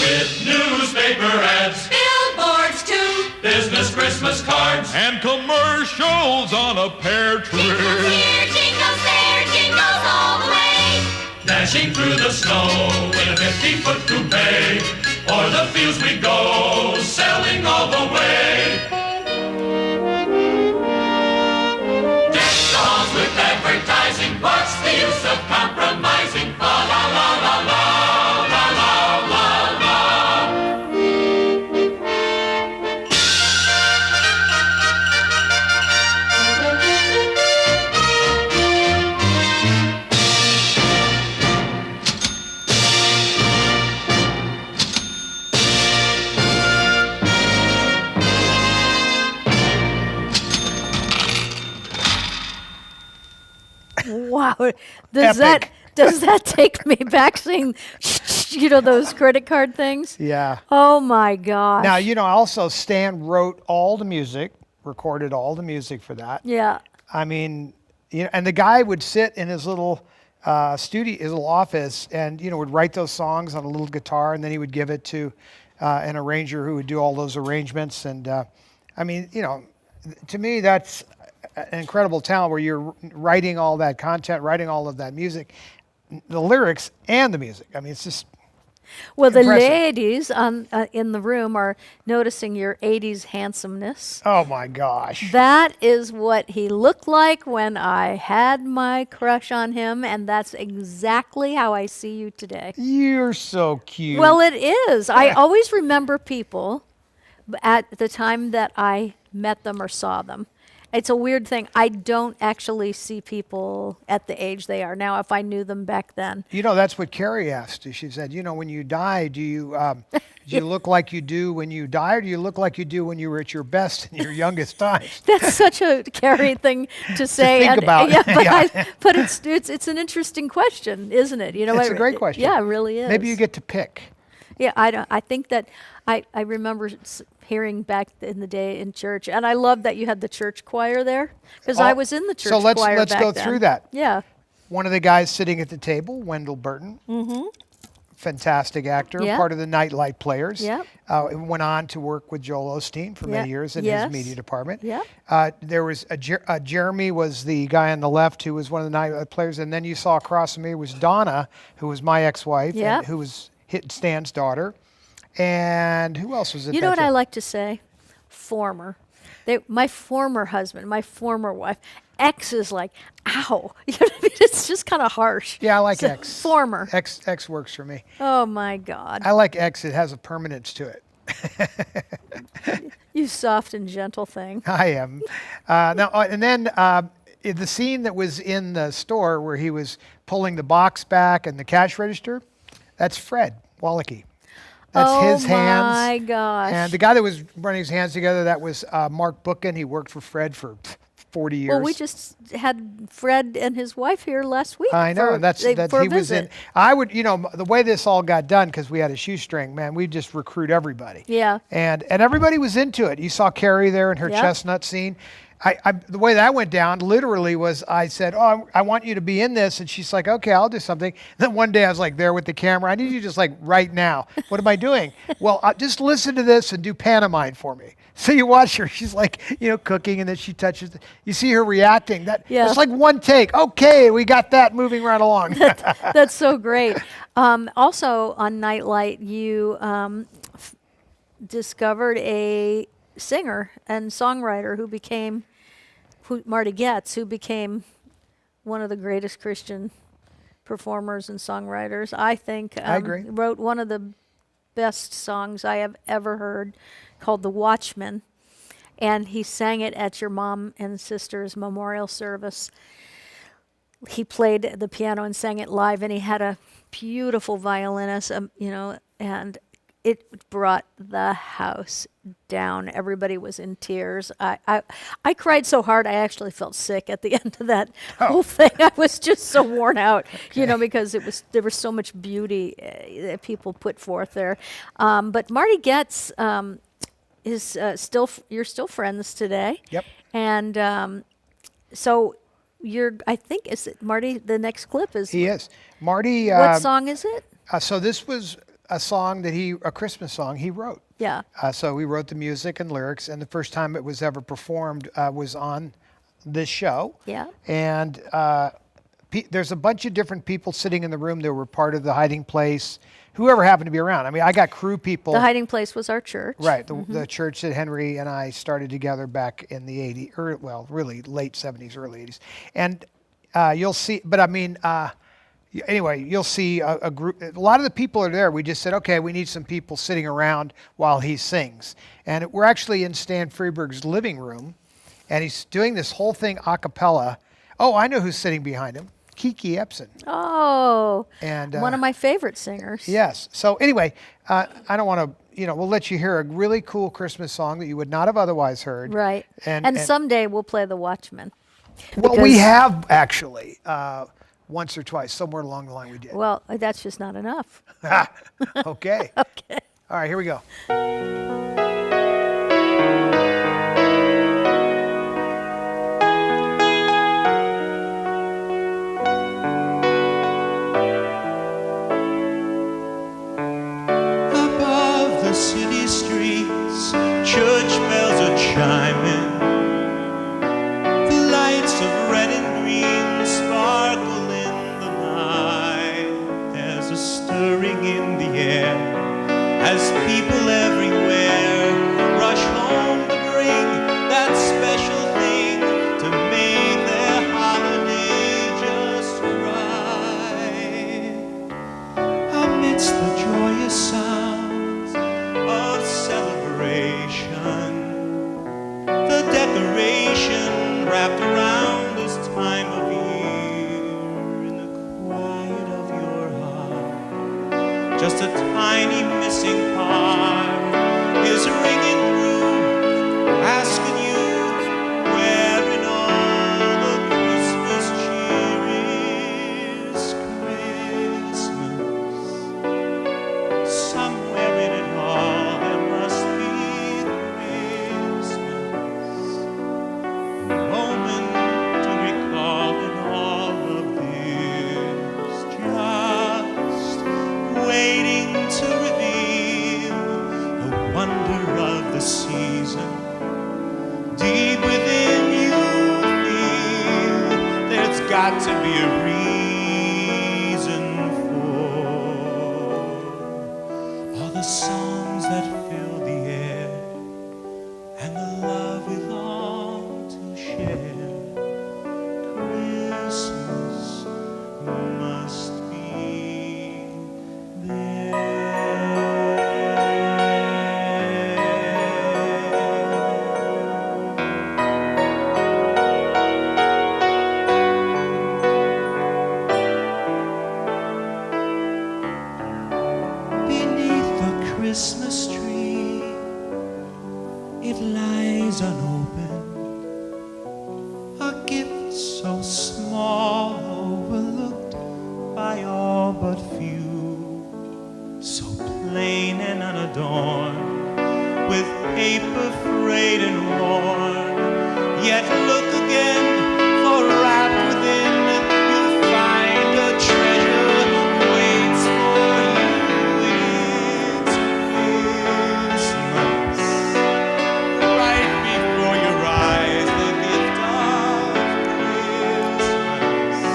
With newspaper ads, Billboards too. business Christmas cards, And commercials on a pear tree. Jingles here, jingles there, jingles all the way. dashing through the snow in a 50-foot coupe. O'er the fields we go, selling all the way. Deck the halls with advertising, what's the use of compromising? La la la la la, la la la la. Epic. does that take me back seeing, those credit card things? Yeah. Oh my gosh. Now, also Stan wrote all the music, recorded all the music for that. Yeah. I mean, and the guy would sit in his little studio, his little office, and would write those songs on a little guitar, and then he would give it to an arranger who would do all those arrangements. And I mean, to me, that's an incredible talent where you're writing all that content, writing all of that music, the lyrics and the music. I mean, it's just Well, the impressive. ladies in the room are noticing your 80s handsomeness. Oh my gosh. That is what he looked like when I had my crush on him, and that's exactly how I see you today. You're so cute. Well, it is. I always remember people at the time that I met them or saw them. It's a weird thing. I don't actually see people at the age they are now if I knew them back then. That's what Carrie asked. She said, when you die, do you look like you do when you die, or do you look like you do when you were at your best in your youngest times? That's such a Carrie thing to say. think about. Yeah, but, Yeah. but it's an interesting question, isn't it? It's a great question. Yeah, it really is. Maybe you get to pick. Yeah, I think that I remember hearing back in the day in church, and I love that you had the church choir there because I was in the church choir So let's back go then. through that. Yeah. One of the guys sitting at the table, Wendell Burton. Mm-hmm. Fantastic actor, Yeah. part of the Nightlight Players. Yeah. Went on to work with Joel Osteen for many years in Yes. his media department. Yeah. There was Jeremy was the guy on the left who was one of the Nightlight Players, and then you saw across from me was Donna, who was my ex-wife, Yeah. and who was Stan's daughter. And who else was it? You know what I like to say? Former. My former husband, my former wife. Ex is like, ow. You know what I mean? It's just kind of harsh. Yeah, I like So, X. Former. X works for me. Oh my God. I like X. It has a permanence to it. You soft and gentle thing. I am. And then the scene that was in the store where he was pulling the box back and the cash register, that's Fred Wallachy. That's his hands. Oh my gosh. And the guy that was running his hands together, that was Mark Bookin. He worked for Fred for 40 years. Well, we just had Fred and his wife here last week. I know. For, That's they- that for a he was in. visit. I would, the way this all got done, because we had a shoestring, man, we just recruit everybody. Yeah. And everybody was into it. You saw Carrie there in her Yep. chestnut scene. The way that went down literally was I said, I want you to be in this. And she's like, okay, I'll do something. Then one day I was like there with the camera. I need you just like right now. What am I doing? Well, just listen to this and do pantomime for me. So you watch her. She's like, cooking, and then she touches. You see her reacting. It's like one take. Okay, we got that moving right along. That's so great. Also on Nightlight, you discovered a singer and songwriter Marty Getz, who became one of the greatest Christian performers and songwriters. I think I agree. Wrote one of the best songs I have ever heard called The Watchman. And he sang it at your mom and sister's memorial service. He played the piano and sang it live, and he had a beautiful violinist, and it brought the house down. Everybody was in tears. I cried so hard I actually felt sick at the end of that whole thing. I was just so worn out, because there was so much beauty that people put forth there. But Marty Getz is you're still friends today. Yep. And so I think is it Marty? The next clip is. He is. Marty. What song is it? So this was a song a Christmas song he wrote. Yeah. So we wrote the music and lyrics, and the first time it was ever performed was on this show. Yeah. And there's a bunch of different people sitting in the room that were part of the Hiding Place, whoever happened to be around. I mean, I got crew people. The Hiding Place was our church. Right, the church that Henry and I started together back in the 80s, really late 70s, early 80s. And you'll see, but I mean, anyway, you'll see a group. A lot of the people are there. We just said, okay, we need some people sitting around while he sings. And we're actually in Stan Freeberg's living room, and he's doing this whole thing a cappella. Oh, I know who's sitting behind him. Kiki Epson. Oh, and one of my favorite singers. Yes. So anyway, I don't want to, we'll let you hear a really cool Christmas song that you would not have otherwise heard. Right. And someday we'll play The Watchman. Well, we have actually. once or twice. Somewhere along the line we did. Well, that's just not enough. Okay. Okay. All right, here we go. Above the city streets, church bells are chiming. The lights of red and green sparkle in the night. There's a stirring in the air as people everywhere rush home to bring that special thing to make their holiday just right. Amidst the joyous sounds of celebration, the decoration wrapped around this time of year, in the quiet of your heart, just a tiny missing part is ringing through, asking you where in all the Christmas cheer is Christmas. Somewhere in it all there must be Christmas, a moment to recall in all of this, just waiting to reveal the wonder of the season. Deep within you feel there's got to be a reason for all the songs that fill the air and the love we long to share. Christmas must be beneath the Christmas tree. It lies unopened, a gift so small, overlooked by all but few, so plain and unadorned, with paper frayed and worn. Yet look again, for wrapped within you'll find a treasure waits for you. It's Christmas, right before your eyes, the gift of Christmas.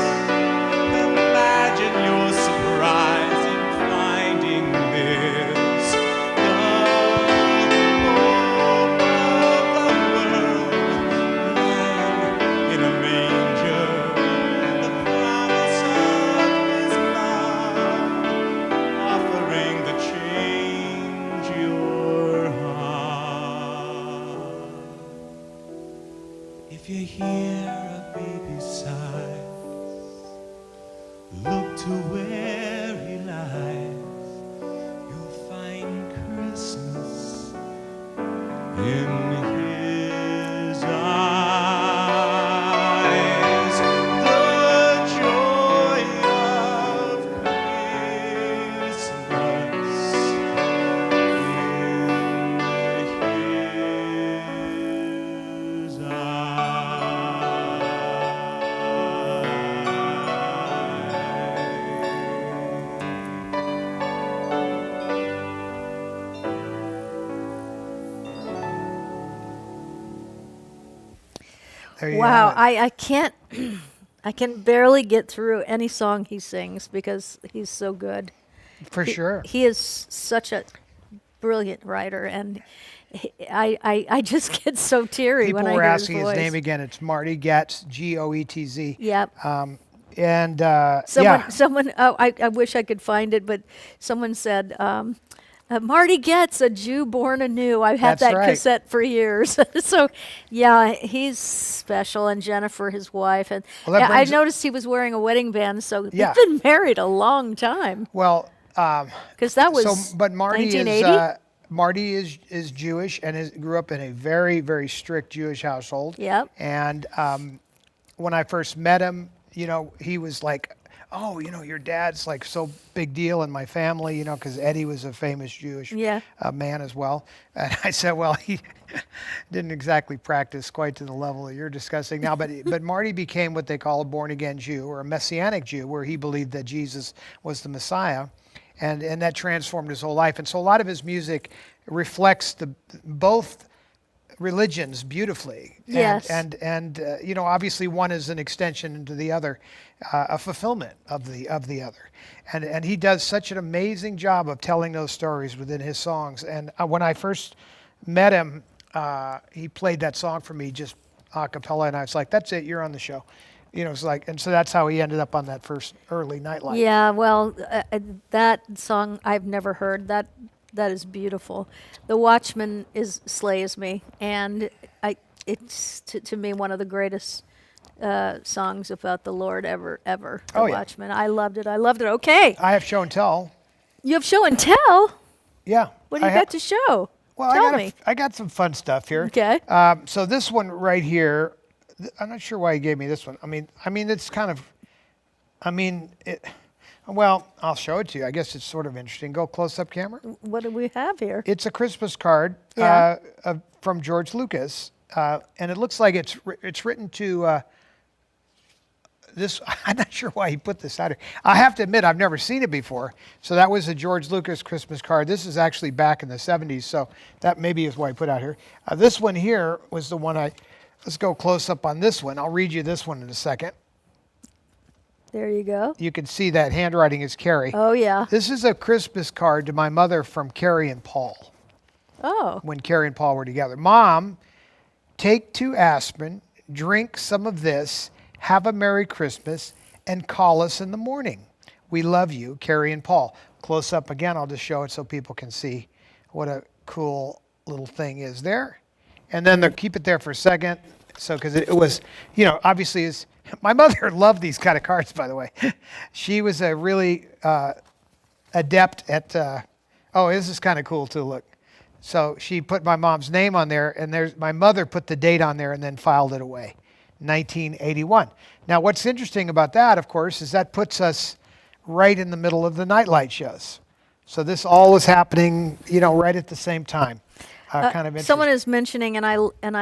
Imagine your surprise in finding this, the hope of the world, lying in a manger, the promise of His love, offering to change your heart. If you hear a baby's sighs, look to where he lies. You'll find Christmas in his eyes. The joy of Christmas in his There you Wow, have it. I can't, I can barely get through any song he sings because he's so good. For sure. He is such a brilliant writer, and I just get so teary People when I were hear asking his his voice. name again. It's Marty Goetz, Goetz. Yep. And Someone. Oh, I wish I could find it, but someone said. Marty Goetz, a Jew born anew. I've had That's that right. cassette for years. So, yeah, he's special. And Jennifer, his wife. And Well, that I brings- noticed he was wearing a wedding band. So Yeah. they've been married a long time. Well, because that was but Marty 1980? Marty is Jewish and grew up in a very, very strict Jewish household. Yep. And when I first met him, you know, he was like oh, your dad's like so big deal in my family, because Eddie was a famous Jewish man as well. And I said, well, he didn't exactly practice quite to the level that you're discussing now, but Marty became what they call a born-again Jew or a Messianic Jew, where he believed that Jesus was the Messiah, and that transformed his whole life. And so a lot of his music reflects both religions beautifully. Yes. And obviously one is an extension into the other, a fulfillment of the other. And he does such an amazing job of telling those stories within his songs. And when I first met him, he played that song for me just a cappella, and I was like, that's it, you're on the show. It's like, and so that's how he ended up on that first early Nightlight. Yeah, well, that song I've never heard. That is beautiful. The Watchman slays me, and it's to me one of the greatest songs about the Lord ever. The Watchman. I loved it. Okay. I have show and tell. You have show and tell? Yeah. What do you got to show? Well, Tell me. I got some fun stuff here. Okay. So this one right here, I'm not sure why he gave me this one. I mean, it's kind of, well, I'll show it to you. I guess it's sort of interesting. Go close-up camera. What do we have here? It's a Christmas card from George Lucas, and it looks like it's written to this. I'm not sure why he put this out here. I have to admit, I've never seen it before. So that was a George Lucas Christmas card. This is actually back in the 70s, so that maybe is why he put out here. This one here was the one let's go close up on this one. I'll read you this one in a second. There you go. You can see that handwriting is Carrie. Oh, yeah. This is a Christmas card to my mother from Carrie and Paul. Oh. When Carrie and Paul were together. Mom, take 2 aspirin, drink some of this, have a Merry Christmas, and call us in the morning. We love you, Carrie and Paul. Close up again, I'll just show it so people can see what a cool little thing is there. And then keep it there for a second. So, because it was, obviously my mother loved these kind of cards, by the way. She was a really adept at, this is kind of cool too, look. So she put my mom's name on there, and my mother put the date on there and then filed it away, 1981. Now, what's interesting about that, of course, is that puts us right in the middle of the Nightlight shows. So this all was happening, right at the same time. Kind of interesting. Someone is mentioning, and I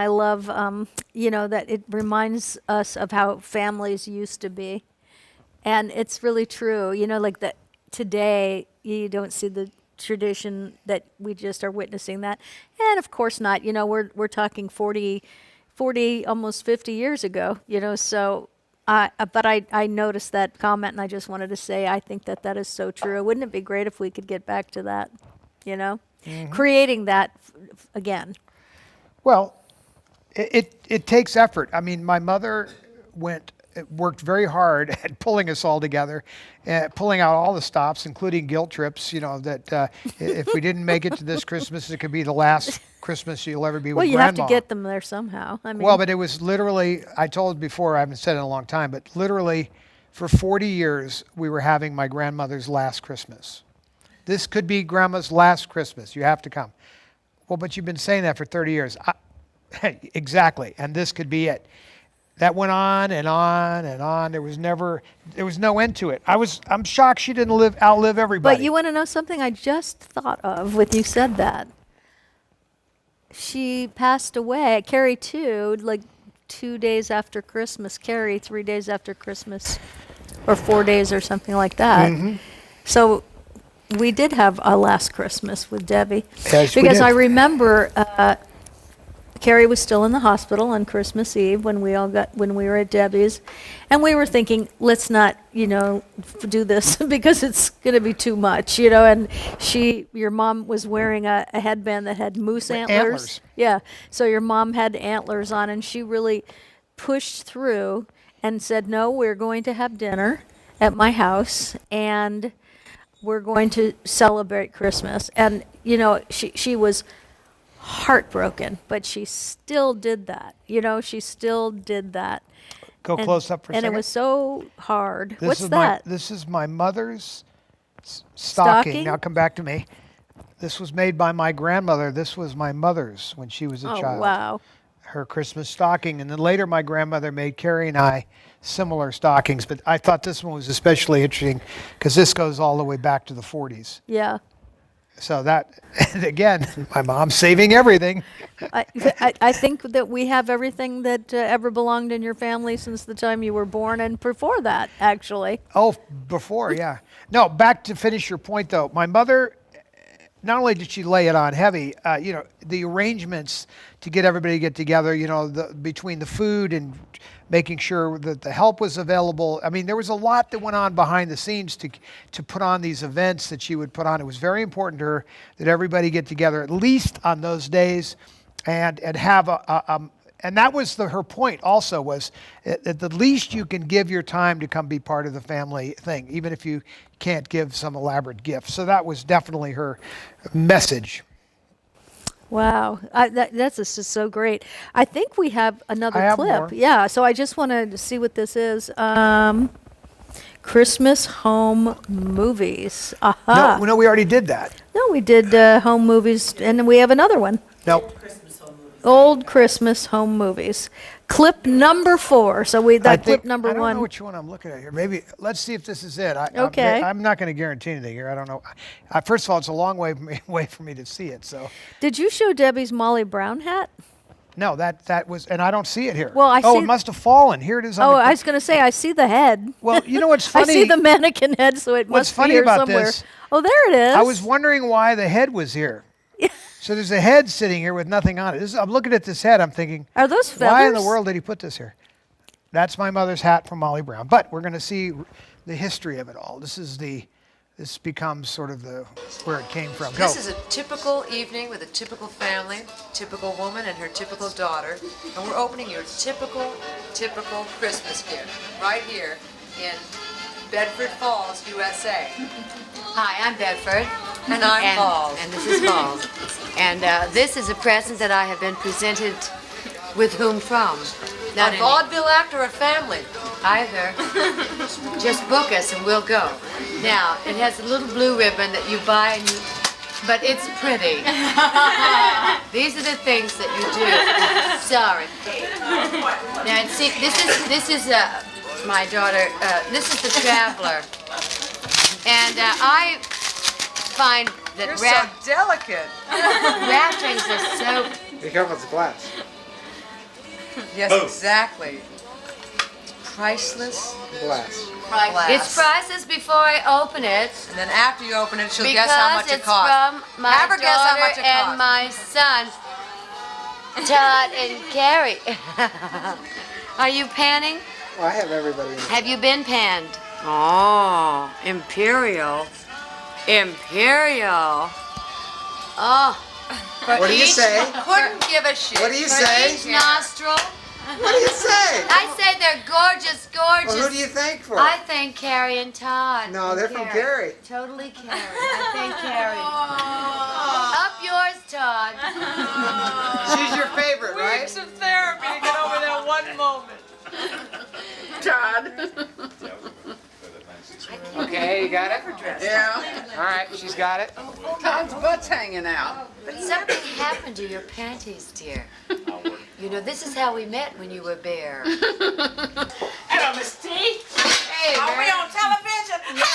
love, that it reminds us of how families used to be, and it's really true. Like that today, you don't see the tradition that we just are witnessing that, and of course not. We're talking 40, almost 50 years ago. So. But I noticed that comment, and I just wanted to say I think that is so true. Wouldn't it be great if we could get back to that? Mm-hmm. Creating that again. Well, it takes effort. I mean, my mother worked very hard at pulling us all together, pulling out all the stops, including guilt trips. That if we didn't make it to this Christmas, it could be the last Christmas you'll ever be with Grandma. Well, you have to get them there somehow. Well, but it was literally, I told before, I haven't said it in a long time, but literally for 40 years, we were having my grandmother's last Christmas. This could be Grandma's last Christmas. You have to come. Well, but you've been saying that for 30 years. Exactly. And this could be it. That went on and on and on. There was no end to it. I'm shocked she didn't outlive everybody. But you want to know something I just thought of when you said that? She passed away, Carrie too, like 2 days after Christmas. Carrie 3 days after Christmas, or 4 days or something like that. Mm-hmm. So we did have a last Christmas with Debbie. Yes, because I remember Carrie was still in the hospital on Christmas Eve when we were at Debbie's, and we were thinking, let's not, do this because it's going to be too much, And your mom was wearing a headband that had moose antlers. Yeah. So your mom had antlers on, and she really pushed through and said, no, we're going to have dinner at my house, and we're going to celebrate Christmas. And, she was heartbroken, but she still did that. She still did that. Go close up for a second. And it was so hard. This is my mother's stocking. Now come back to me. This was made by my grandmother. This was my mother's when she was a child. Oh, wow. her Christmas stocking. And then later my grandmother made Carrie and I similar stockings. But I thought this one was especially interesting because this goes all the way back to the 40s. Yeah. So that, and again, my mom's saving everything. I think that we have everything that ever belonged in your family since the time you were born and before that, actually. Oh, before, yeah. No, back to finish your point, though. My mother, not only did she lay it on heavy, the arrangements to get everybody to get together, between the food and making sure that the help was available. I mean, there was a lot that went on behind the scenes to put on these events that she would put on. It was very important to her that everybody get together at least on those days and have and that was her point also, was at the least you can give your time to come be part of the family thing, even if you can't give some elaborate gift. So that was definitely her message. Wow, that's just so great. I think we have another clip. More. Yeah, so I just wanted to see what this is. Christmas home movies. Aha. No, we already did that. No, we did home movies, and then we have another one. Nope. Old Christmas home movies. Clip number 4. So clip number 1. I don't know which one I'm looking at here. Maybe let's see if this is it. Okay. I'm not going to guarantee anything here. I don't know. First of all, it's a long way for me to see it. So. Did you show Debbie's Molly Brown hat? No, that was, and I don't see it here. Well, I see. It must have fallen. Here it is. I was going to say I see the head. Well, you know what's funny? I see the mannequin head, so it must be here somewhere. This? Oh, there it is. I was wondering why the head was here. So there's a head sitting here with nothing on it. I'm looking at this head. I'm thinking, are those feathers? Why in the world did he put this here? That's my mother's hat from Molly Brown. But we're going to see the history of it all. This becomes sort of where it came from. This is a typical evening with a typical family, typical woman and her typical daughter, and we're opening your typical Christmas gift right here in Bedford Falls, USA. Hi, I'm Bedford. And I'm Falls. And this is Falls. And this is a present that I have been presented with whom from? A vaudeville act or a family? Either. Just book us and we'll go. Now, it has a little blue ribbon that you buy, but it's pretty. These are the things that you do. Sorry. Now, see, this is my daughter. This is the Traveler. And I find that you're so delicate. Wrappings are so. Be careful, it's glass. Yes, exactly. Priceless glass. It's priceless before I open it. And then after you open it, she'll because guess how much it costs. From my daughter guess how much it and my son, Todd and Carrie. Are you panning? Well, I have everybody in it. Have you been panned? Oh, Imperial. Imperial. Oh. What do you say? Couldn't give a shit. What do you say? Each nostril. What do you say? I say they're gorgeous, gorgeous. Well, who do you thank for? I thank Carrie and Todd. No, they're from Carrie. Totally Carrie. I thank Carrie. Up yours, Todd. She's your favorite, right? Weeks of therapy to get over that one moment. Todd. Okay, you got it? Yeah. All right, she's got it. Todd's butt's hanging out. But something happened to your panties, dear. You know, this is how we met when you were bare. Hello, Miss T. Hey, are we on television? Yeah.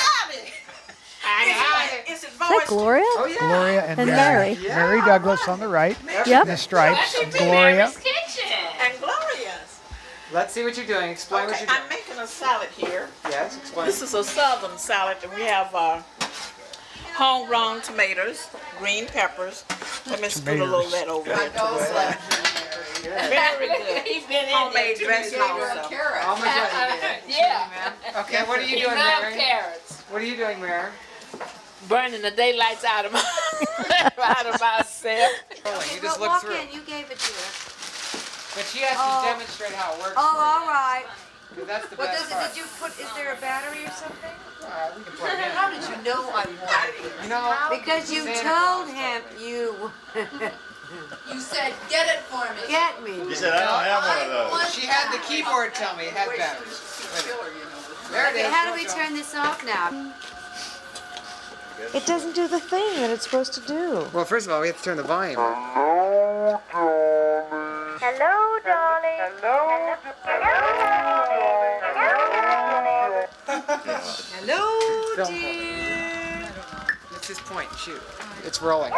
Howdy. Is it Is that Gloria? Oh, yeah. Gloria and Mary. Yeah. Mary Douglas on the right. Yep. The stripes of Gloria. And Gloria's. Let's see what you're doing. Explain what you're doing. I'm making a salad here. Yes, explain. This is a southern salad, and we have homegrown tomatoes, green peppers. Let me scoot a little of that over here to it. Very good. Homemade dressing also. Yeah. Okay, what are you doing, Mary? Carrots. What are you doing, Mary? Burning the daylights out of myself. You just look through. You gave it to her. But she has to demonstrate how it works. Oh, all right. That's the What best part. did you put? Is there a battery or something? We can plug it in. How did you know I wanted it? You know, Because you Santa told Claus him you. You said, get it for me. Get me. He said, I don't have one of those. She had the keyboard tell me it had batteries. There it Okay, is. how do we turn this off now? It doesn't do the thing that it's supposed to do. Well, first of all, we have to turn the volume up. Hello? Hello, dear. It's his point. Shoot. It's rolling.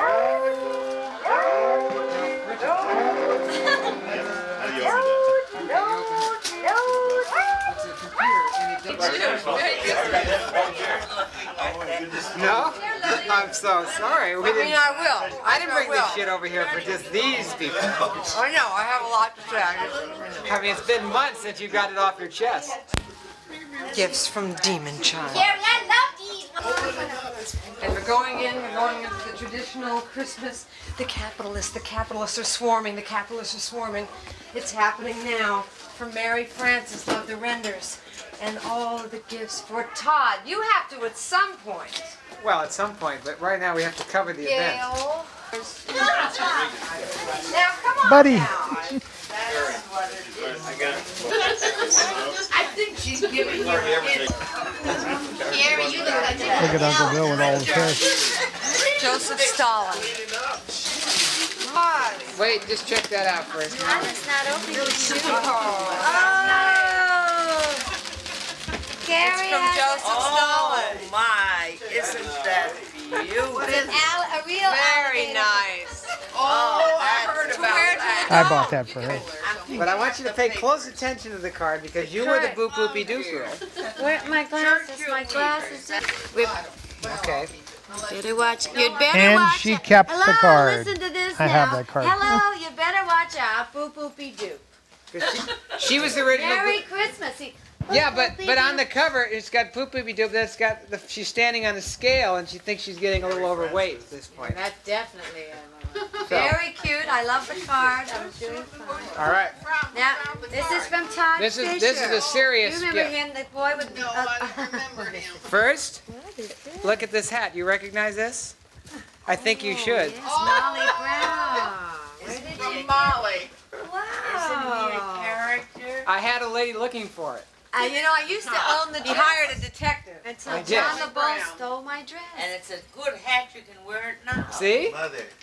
No? I'm so sorry. I mean, I will. I didn't bring will. this shit over here for just these people. I know, I have a lot to say. I mean, it's been months since you got it off your chest. Gifts from Demon Child. Jerry, I love these. And we're going into the traditional Christmas. The capitalists are swarming, the capitalists are swarming. It's happening now. From Mary Frances, love the renders. And all of the gifts for Todd. You have to at some point. Well, at some point, but right now we have to cover the event. Gail. Now, come on Buddy. now. I think she's giving you a hint. Gary, you look like Look at Uncle Bill with all his hair. Joseph Stalin. Wait, just check that out first. Mine is not open. Gary From Joseph Stalin. Oh my, isn't that beautiful? a real Very nice. Oh, I heard about that. I bought that for her. But I want you to pay close attention to the card because you were the boop boopy doo girl. Where my glasses? My glasses. Okay. Better watch. You'd better And watch she out. kept Hello, the card. Listen to this I now. have that card. Hello, you better watch out. Boop boopy doo. She was the original. Merry Christmas. Yeah, but on the cover it's got poop poopy doo. That's got she's standing on a scale and she thinks she's getting a little overweight at this point. That definitely. So. Very cute. I love the card. I'm doing fine. All right. Now, this is from Todd This is Fisher. a serious You remember gift. him, the boy with the... First, look at this hat. You recognize this? I think you should. Yes, Molly Brown. Where did you... Molly. Wow. Character. I had a lady looking for it. You know, I used to own the He dress hired a detective. until I did. John the Bull stole my dress. And it's a good hat, you can wear it now. See?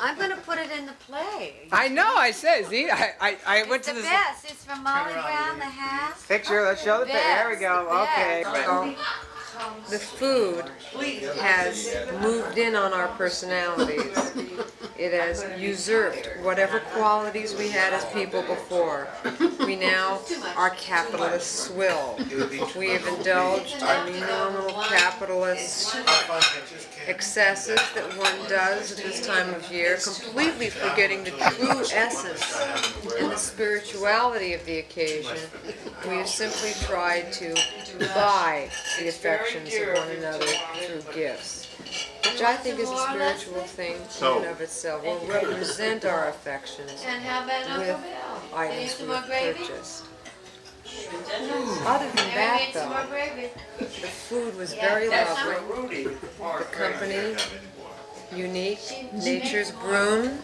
I'm going to put it in the play. I know. I said. See, I went It's to the this best. It's from Molly Brown, the hat. picture. Let's show the picture. There we go. Okay. So, the food has moved in on our personalities. It has usurped whatever qualities we had as people before. We now are capitalist swill. We have indulged in normal capitalist excesses that one does at this time of year, completely forgetting the true essence and the spirituality of the occasion. We have simply tried to buy the affections of one another through gifts, which I think is a spiritual thing in and of itself. We'll represent our affections And how about Uncle with Bill? items some we've more gravy? purchased. Other than that, Mary, some more though, gravy. the food was very lovely. The company, unique, nature's broom,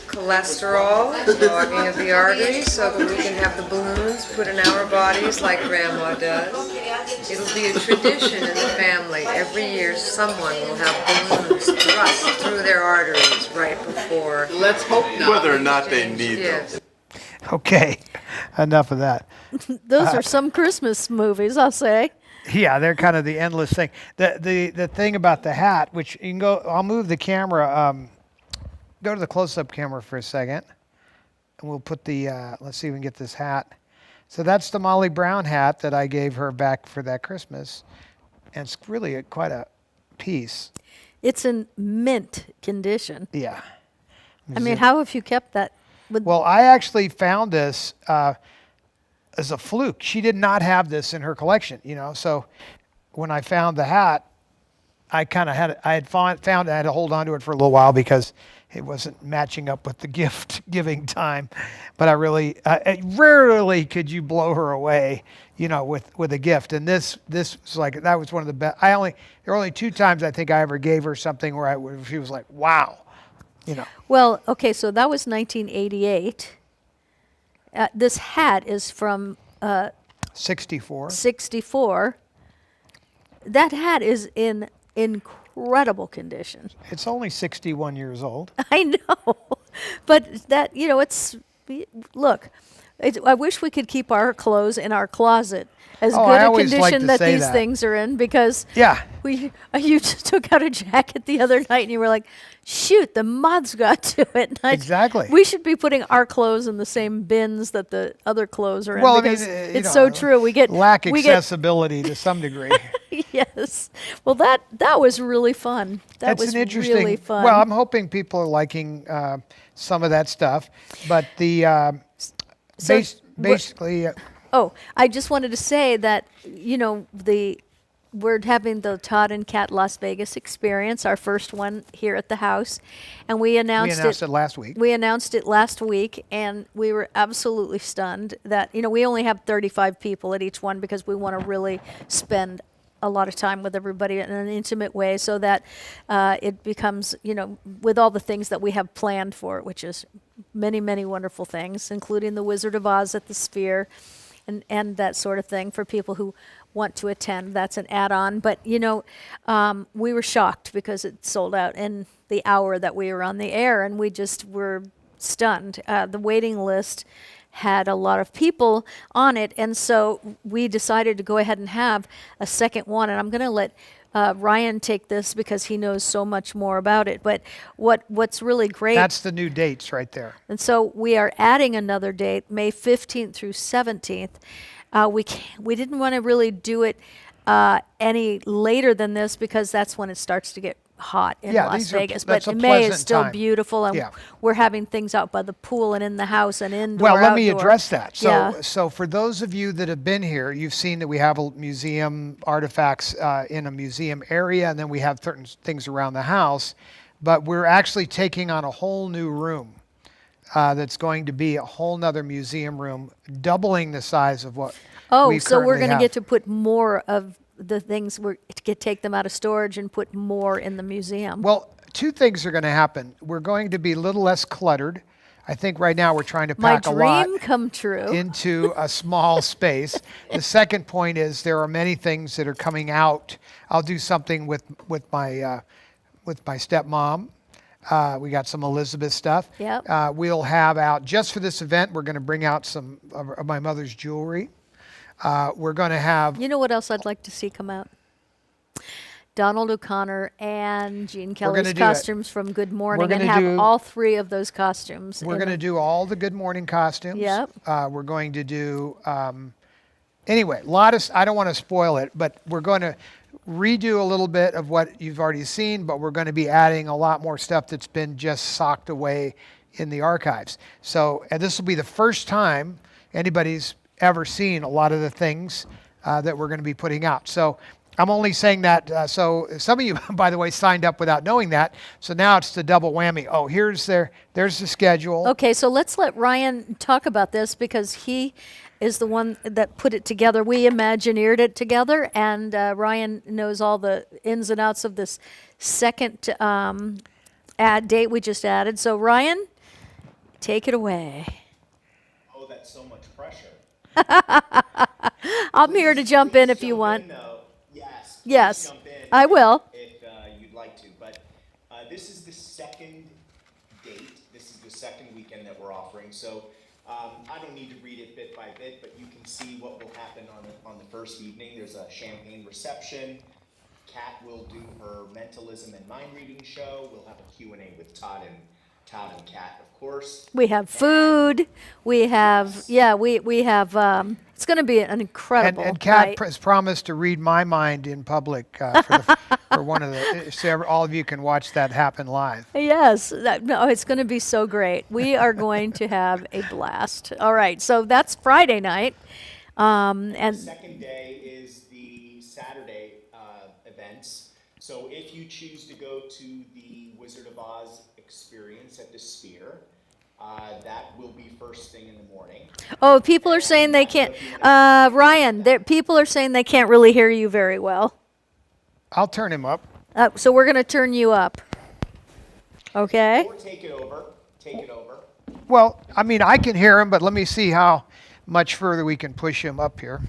cholesterol, clogging of the arteries so that we can have the balloons put in our bodies like Grandma does. It'll be a tradition in the family. Every year someone will have balloons thrust through their arteries right before. Let's hope not. Whether or not they need them. Yes. Okay, enough of that. Those are some Christmas movies, I'll say. Yeah, they're kind of the endless thing. The thing about the hat, which you can go, I'll move the camera, go to the close-up camera for a second, and we'll put the, let's see if we can get this hat. So that's the Molly Brown hat that I gave her back for that Christmas, and it's really quite a piece. It's in mint condition. Yeah. I mean, how have you kept that? Well, I actually found this as a fluke. She did not have this in her collection, you know. So when I found the hat, I kind of had, I had found I had to hold on to it for a little while because it wasn't matching up with the gift giving time. But I really, rarely could you blow her away, you know, with a gift. And this was like, that was one of the best. There were only 2 times I think I ever gave her something where she was like, wow, you know. Well, okay, so that was 1988. This hat is from 64. 64. That hat is in incredible condition. It's only 61 years old. I know, but that, you know, it's look, I wish we could keep our clothes in our closet as Oh, good I a always like condition to that say these that. things are in, because Yeah. you just took out a jacket the other night and you were like, shoot, the moths got to it. And Exactly. We should be putting our clothes in the same bins that the other clothes are in, Well, because I mean, it's so true. We lack get accessibility to some degree. yes. Well, that was really fun. That was an interesting. really fun. Well, I'm hoping people are liking some of that stuff, but the basically. Oh, I just wanted to say that, we're having the Todd and Kat Las Vegas experience, our first one here at the house, and we announced it last week. We announced it last week, and we were absolutely stunned that, we only have 35 people at each one, because we want to really spend a lot of time with everybody in an intimate way, so that it becomes, with all the things that we have planned for it, which is many, many wonderful things, including the Wizard of Oz at the Sphere, and that sort of thing for people who want to attend. That's an add-on. But, we were shocked because it sold out in the hour that we were on the air, and we just were stunned. The waiting list had a lot of people on it, and so we decided to go ahead and have a second one. And I'm going to let Ryan take this because he knows so much more about it. But what's really great... That's the new dates right there. And so we are adding another date, May 15th through 17th. We didn't want to really do it any later than this, because that's when it starts to get hot in Las Vegas. But May is still beautiful, and we're having things out by the pool and in the house and indoor. Well, let me address that. So, so for those of you that have been here, you've seen that we have a museum artifacts in a museum area, and then we have certain things around the house. But we're actually taking on a whole new room that's going to be a whole nother museum room, doubling the size of what we so we're currently going to have. get to put more of the things, take them out of storage and put more in the museum. Well, two things are going to happen. We're going to be a little less cluttered. I think right now we're trying to pack a lot My dream come true. into a small space. The second point is there are many things that are coming out. I'll do something with my stepmom. We got some Elizabeth stuff. Yep. We'll have out, just for this event, we're going to bring out some of my mother's jewelry. We're going to have... You know what else I'd like to see come out? Donald O'Connor and Gene Kelly's costumes from Good Morning, and have all three of those costumes. We're going to do all the Good Morning costumes. Yep. We're going to do... anyway, I don't want to spoil it, but we're going to redo a little bit of what you've already seen, but we're going to be adding a lot more stuff that's been just socked away in the archives. So this will be the first time anybody's ever seen a lot of the things that we're going to be putting out. So I'm only saying that, so some of you, by the way, signed up without knowing that. So now it's the double whammy. Oh, there's the schedule. Okay, so let's let Ryan talk about this, because he is the one that put it together. We Imagineered it together, and Ryan knows all the ins and outs of this second date we just added. So Ryan, take it away. Oh, that's so much pressure. I'm here to jump in if you want. Yes, jump in I will. If you'd like to. But this is the second date. This is the second weekend that we're offering. So I don't need to read it bit by bit, but you can see what will happen on the first evening. There's a champagne reception. Kat will do her mentalism and mind reading show. We'll have a Q&A with Todd and Kat, of course. We have food. We have, we have, it's going to be an incredible And Kat night. has promised to read my mind in public for one of the, so all of you can watch that happen live. Yes, it's going to be so great. We are going to have a blast. All right, so that's Friday night. And the second day is the Saturday events. So if you choose to go to the Wizard of Oz experience at the Sphere, that will be first thing in the morning. Oh, people are saying they can't. Ryan, people are saying they can't really hear you very well. I'll turn him up. So we're going to turn you up. Okay? Or take it over. Well, I mean, I can hear him, but let me see how much further we can push him up here.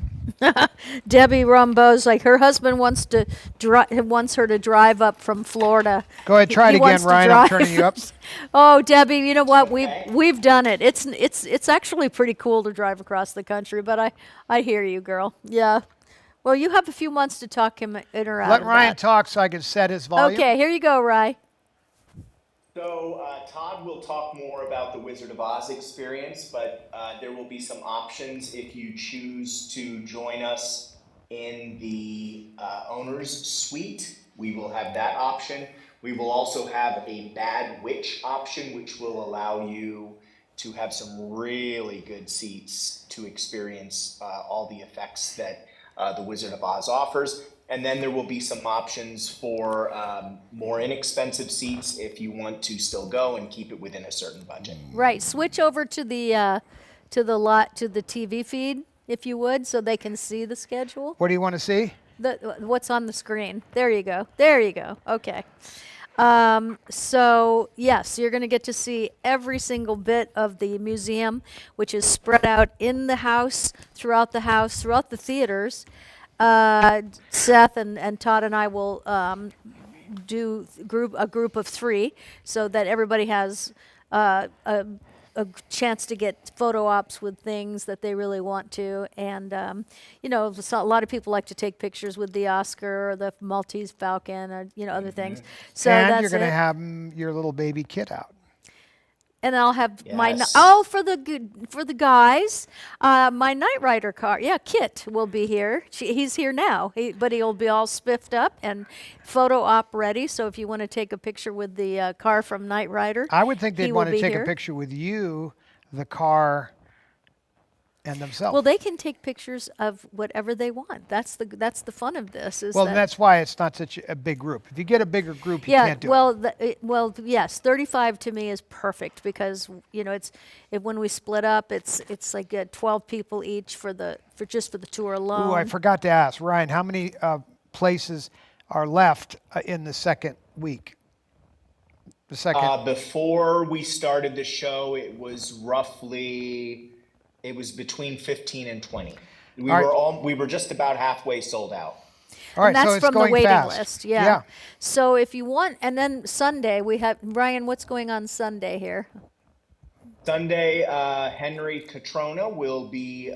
Debbie Rumbo's like her husband wants her to drive up from Florida. Go ahead, try it He again, wants to Ryan. I'm drive. turning you up. Oh, Debbie, you know what? We've done it. It's actually pretty cool to drive across the country, but I hear you, girl. Yeah. Well, you have a few months to talk him in or out. Let of Ryan that. talk so I can set his volume. Okay, here you go, Rye. So Todd will talk more about the Wizard of Oz experience, but there will be some options if you choose to join us in the owner's suite. We will have that option. We will also have a Bad Witch option, which will allow you to have some really good seats to experience all the effects that the Wizard of Oz offers. And then there will be some options for more inexpensive seats if you want to still go and keep it within a certain budget. Right. Switch over to the TV feed, if you would, so they can see the schedule. What do you want to see? What's on the screen. There you go. There you go. Okay. So, yes, you're going to get to see every single bit of the museum, which is spread out in the house, throughout the theaters. Seth and Todd and I will do a group of 3 so that everybody has a chance to get photo ops with things that they really want to. And, you know, a lot of people like to take pictures with the Oscar or the Maltese Falcon or, you know, other things. So and that's you're going to it. have your little baby kid out. And I'll have Yes. for the guys, my Knight Rider car. Yeah, Kit will be here. He's here now, but he'll be all spiffed up and photo op ready. So if you want to take a picture with the car from Knight Rider, I would think they'd he want will to be take here. a picture with you, the car, and themselves. Well, they can take pictures of whatever they want. That's the fun of this. Is Well, that that's why it's not such a big group. If you get a bigger group, you can't do it. Well, yes, 35 to me is perfect because you know when we split up, it's like 12 people each for the tour alone. Ooh, I forgot to ask Ryan, how many places are left in the second week? The second. Before we started the show, it was between 15 and 20. We were just about halfway sold out. All right, and that's so it's from the going waiting fast. list. Yeah. So if you want, and then Sunday we have Ryan. What's going on Sunday here? Sunday, Henry Catrona will be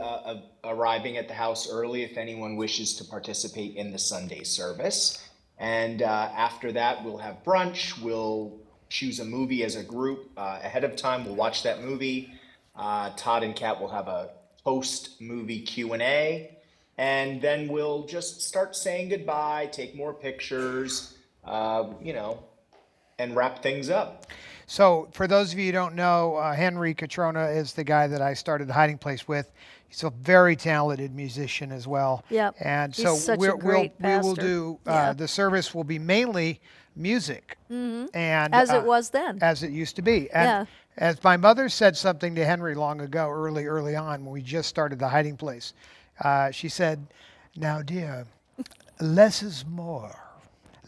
arriving at the house early if anyone wishes to participate in the Sunday service. And after that, we'll have brunch. We'll choose a movie as a group ahead of time. We'll watch that movie. Todd and Kat will have a post-movie Q&A. And then we'll just start saying goodbye, take more pictures, and wrap things up. So for those of you who don't know, Henry Catrona is the guy that I started the hiding place with. He's a very talented musician as well. Yep. And He's so such a we great will pastor. do, Yeah. the service will be mainly music. Mm-hmm. And As it was then. As it used to be. And Yeah. as my mother said something to Henry long ago, early on, when we just started the hiding place, she said, "Now, dear, less is more.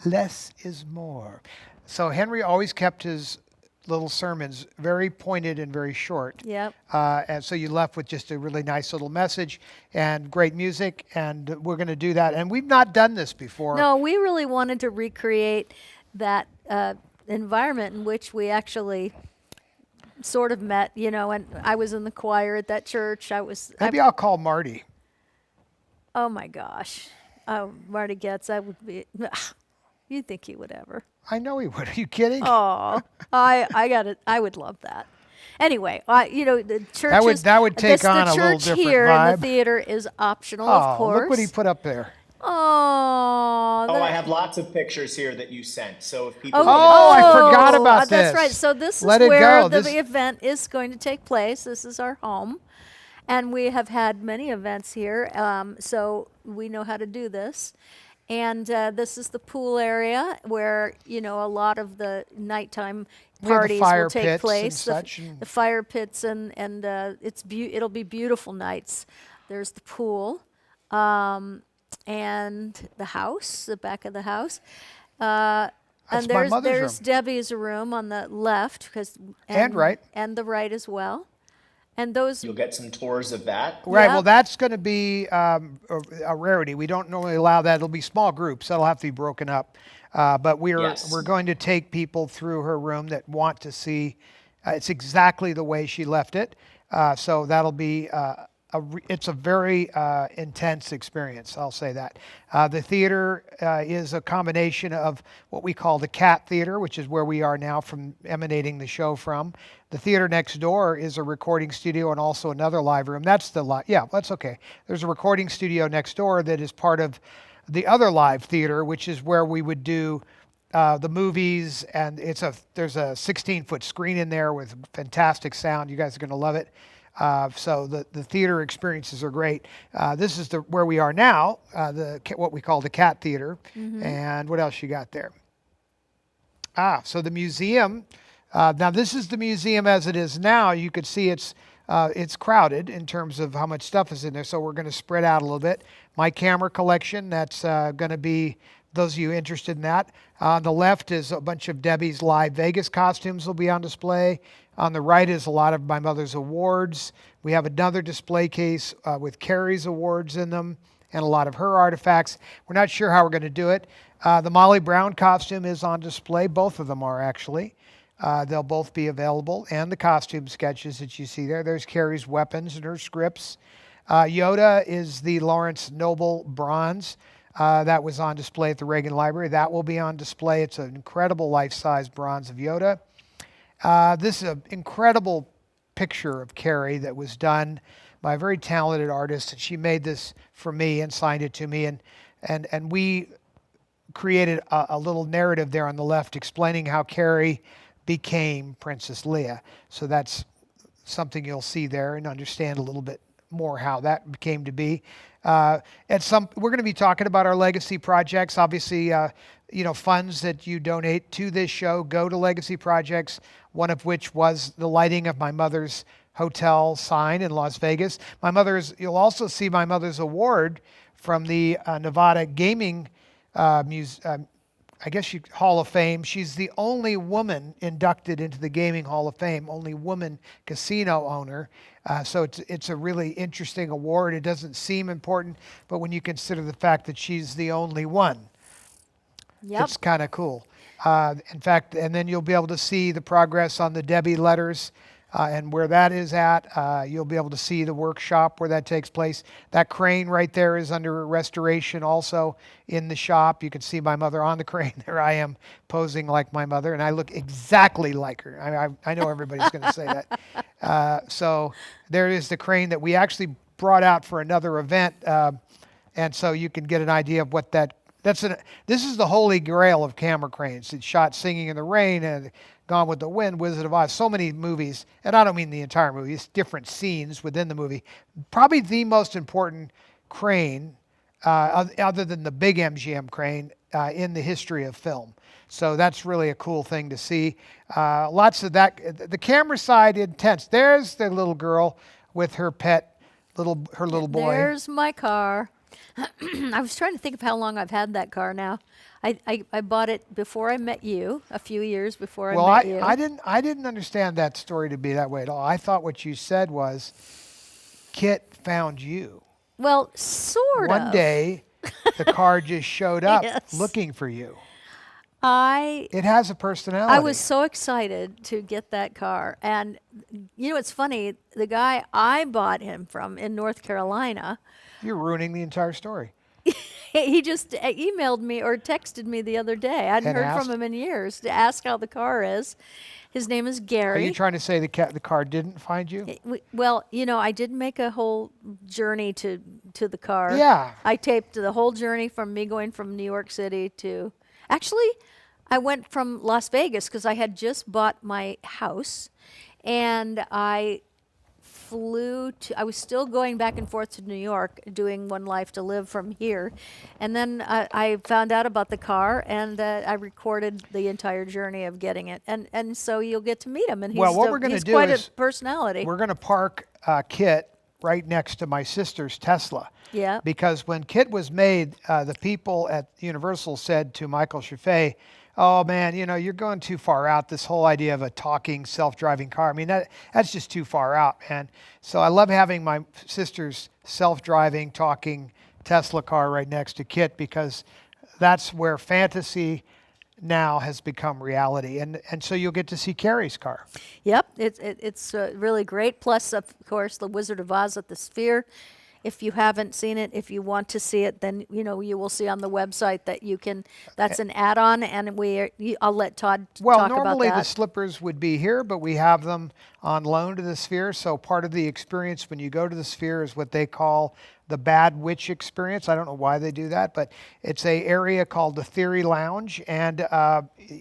Less is more." So Henry always kept his little sermons very pointed and very short. Yep. And so you left with just a really nice little message and great music, and we're going to do that. And we've not done this before. No, we really wanted to recreate that environment in which we actually sort of met, you know, and I was in the choir at that church. Maybe I'll call Marty. Oh my gosh. Oh, Marty Getz, I would be, you'd think he would ever. I know he would. Are you kidding? Oh, I got it. I would love that. Anyway, the church that would take on a little church different here in vibe. the theater is optional, Oh, of course. look what he put up there. Oh, I have lots of pictures here that you sent. So if people I forgot about That's this. right. So this Let is it where go. the event is going to take place. This is our home. And we have had many events here, so we know how to do this. And this is the pool area where, a lot of the nighttime We have the parties fire will take pits and place. such, The fire pits and it'll be beautiful nights. There's the pool, and the house, the back of the house. That's And my mother's there's room. Debbie's room on the left, And right. and the right as well. And those You'll get some tours of that. Right. Well, that's going to be a rarity. We don't normally allow that. It'll be small groups. That'll have to be broken up. But we're going to take people through her room that want to see. It's exactly the way she left it. So that'll be it's a very intense experience. I'll say that. The theater is a combination of what we call the Cat Theater, which is where we are now from emanating the show from. The theater next door is a recording studio and also another live room. That's the yeah, that's okay. There's a recording studio next door that is part of the other live theater, which is where we would do the movies, and there's a 16-foot screen in there with fantastic sound. You guys are going to love it. So the theater experiences are great. This is where we are now, what we call the Cat Theater. And what else you got there? So the museum. Now this is the museum as it is now. You could see it's crowded in terms of how much stuff is in there. So we're going to spread out a little bit. My camera collection. That's going to be those of you interested in that. On the left is a bunch of Debbie's live Vegas costumes will be on display. On the right is a lot of my mother's awards. We have another display case with Carrie's awards in them and a lot of her artifacts. We're not sure how we're going to do it. The Molly Brown costume is on display. Both of them are actually. They'll both be available, and the costume sketches that you see there. There's Carrie's weapons and her scripts. Yoda is the Lawrence Noble bronze. That was on display at the Reagan Library. That will be on display. It's an incredible life-size bronze of Yoda. This is an incredible picture of Carrie that was done by a very talented artist. She made this for me and signed it to me. And we created a little narrative there on the left explaining how Carrie became Princess Leia. So that's something you'll see there and understand a little bit more how that came to be. We're going to be talking about our legacy projects. Obviously, funds that you donate to this show go to legacy projects, one of which was the lighting of my mother's hotel sign in Las Vegas. You'll also see my mother's award from the Nevada Gaming Hall of Fame. She's the only woman inducted into the Gaming Hall of Fame, only woman casino owner. So it's a really interesting award. It doesn't seem important, but when you consider the fact that she's the only one, it's kind of cool. In fact, and then you'll be able to see the progress on the Debbie letters and where that is at. You'll be able to see the workshop where that takes place. That crane right there is under restoration also in the shop. You can see my mother on the crane. There I am posing like my mother, and I look exactly like her. I know everybody's going to say that. So there is the crane that we actually brought out for another event, and so you can get an idea of what this is the holy grail of camera cranes. It's shot Singing in the Rain and Gone with the Wind, Wizard of Oz, so many movies, and I don't mean the entire movie, it's different scenes within the movie. Probably the most important crane, other than the big MGM crane, in the history of film. So that's really a cool thing to see. Lots of that. The camera side, intense. There's the little girl with her pet, her little boy. There's my car. I was trying to think of how long I've had that car now. I bought it before I met you, a few years before I met you. I didn't understand that story to be that way at all. I thought what you said was Kit found you. Well, sort of. One day, the car just showed up looking for you. It has a personality. I was so excited to get that car. And, it's funny. The guy I bought him from in North Carolina. You're ruining the entire story. He just emailed me or texted me the other day. I hadn't heard from him in years to ask how the car is. His name is Gary. Are you trying to say the car didn't find you? Well, I did make a whole journey to the car. Yeah. I taped the whole journey from me going from New York City to... Actually, I went from Las Vegas because I had just bought my house, and I was still going back and forth to New York doing One Life to Live from here. And then I found out about the car, and I recorded the entire journey of getting it. And so you'll get to meet him. And he's quite a personality. We're going to park Kit right next to my sister's Tesla. Yeah. Because when Kit was made, the people at Universal said to Michael Chaffee, oh man, you're going too far out. This whole idea of a talking self-driving car. I mean, that's just too far out, man. So I love having my sister's self-driving, talking Tesla car right next to Kit, because that's where fantasy now has become reality. And so you'll get to see Carrie's car. Yep, it's really great. Plus, of course, the Wizard of Oz at the Sphere. If you haven't seen it, if you want to see it, then you will see on the website that you can. That's an add-on, and I'll let Todd talk about that. Well, normally the slippers would be here, but we have them on loan to the Sphere. So part of the experience when you go to the Sphere is what they call the Bad Witch experience. I don't know why they do that, but it's an area called the Theory Lounge, and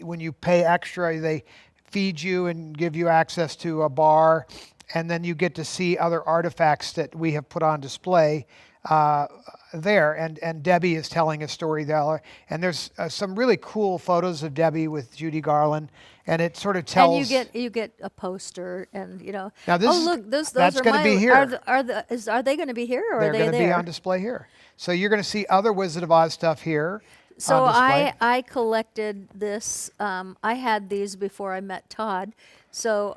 when you pay extra, they feed you and give you access to a bar. And then you get to see other artifacts that we have put on display there. And Debbie is telling a story there. And there's some really cool photos of Debbie with Judy Garland. And it sort of tells. And you get a poster, and Now this look, those that's are going to be here. Are they going to be here, or They're are they going to there? be on display here. So you're going to see other Wizard of Oz stuff here. So on display. I collected this. I had these before I met Todd. So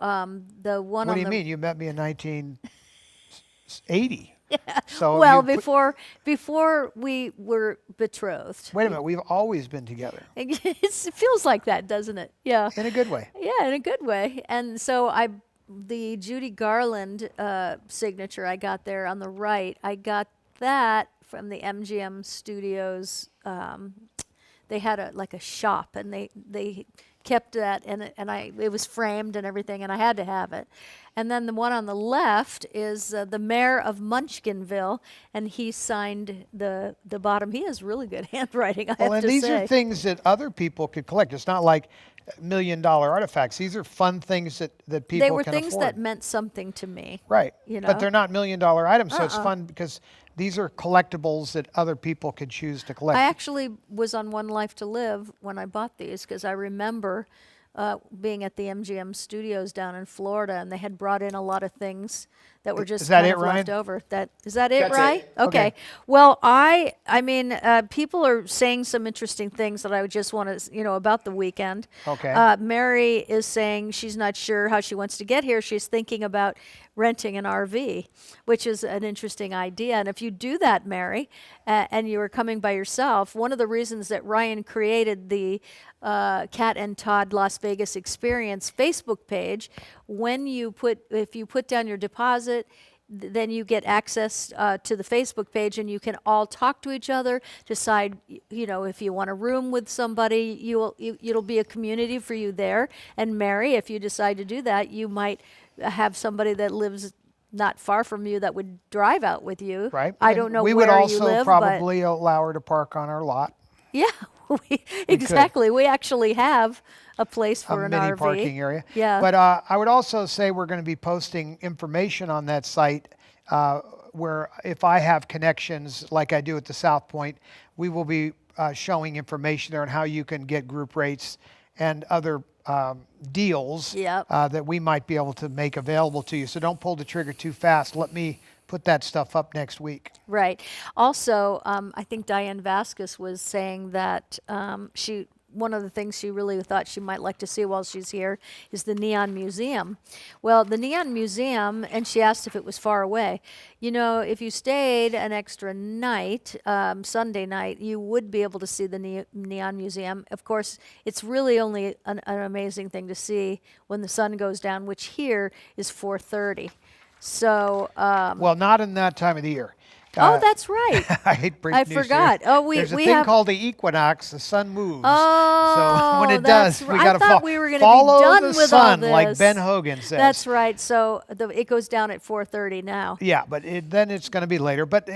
the one. What on do you the, mean? You met me in 1980. Yeah. So well, before we were betrothed. Wait a minute. We've always been together. It feels like that, doesn't it? Yeah. In a good way. Yeah, in a good way. And so the Judy Garland signature I got there on the right, I got that from the MGM Studios. They had a shop, and they kept that, and it was framed and everything, and I had to have it. And then the one on the left is the mayor of Munchkinville, and he signed the bottom. He has really good handwriting, I have to say. And these are things that other people could collect. It's not like $1 million artifacts. These are fun things that people can afford. They were things that meant something to me. Right. But they're not $1 million items, so it's fun because these are collectibles that other people could choose to collect. I actually was on One Life to Live when I bought these, because I remember being at the MGM Studios down in Florida, and they had brought in a lot of things that were just kind of left over. Is that it, That's Ryan? it. Okay. Well, I mean, people are saying some interesting things that I would just want to, about the weekend. Okay. Mary is saying she's not sure how she wants to get here. She's thinking about renting an RV, which is an interesting idea. And if you do that, Mary, and you are coming by yourself, one of the reasons that Ryan created the Cat and Todd Las Vegas Experience Facebook page, if you put down your deposit, then you get access to the Facebook page, and you can all talk to each other, decide, if you want a room with somebody, it'll be a community for you there. And Mary, if you decide to do that, you might have somebody that lives not far from you that would drive out with you. Right. I don't know where you We would live, also probably allow her to park on our lot. Yeah, exactly. We actually have a place for a an mini RV. parking area. Yeah. But I would also say we're going to be posting information on that site where if I have connections like I do at the South Point, we will be showing information there on how you can get group rates and other deals that we might be able to make available to you. So don't pull the trigger too fast. Let me put that stuff up next week. Right. Also, I think Diane Vasquez was saying that one of the things she really thought she might like to see while she's here is the Neon Museum. Well, the Neon Museum, and she asked if it was far away. If you stayed an extra night, Sunday night, you would be able to see the Neon Museum. Of course, it's really only an amazing thing to see when the sun goes down, which here is 4:30. So, well, not in that time of the year. Oh, that's right. I hate breaking news forgot. here. Oh, There's a we thing have called the equinox. The sun moves. Oh, so when it that's does, right. we got to I thought we were gonna follow be done the with sun, all like this. Ben Hogan says. That's right. So it goes down at 4:30 now. Yeah, but then it's going to be later. But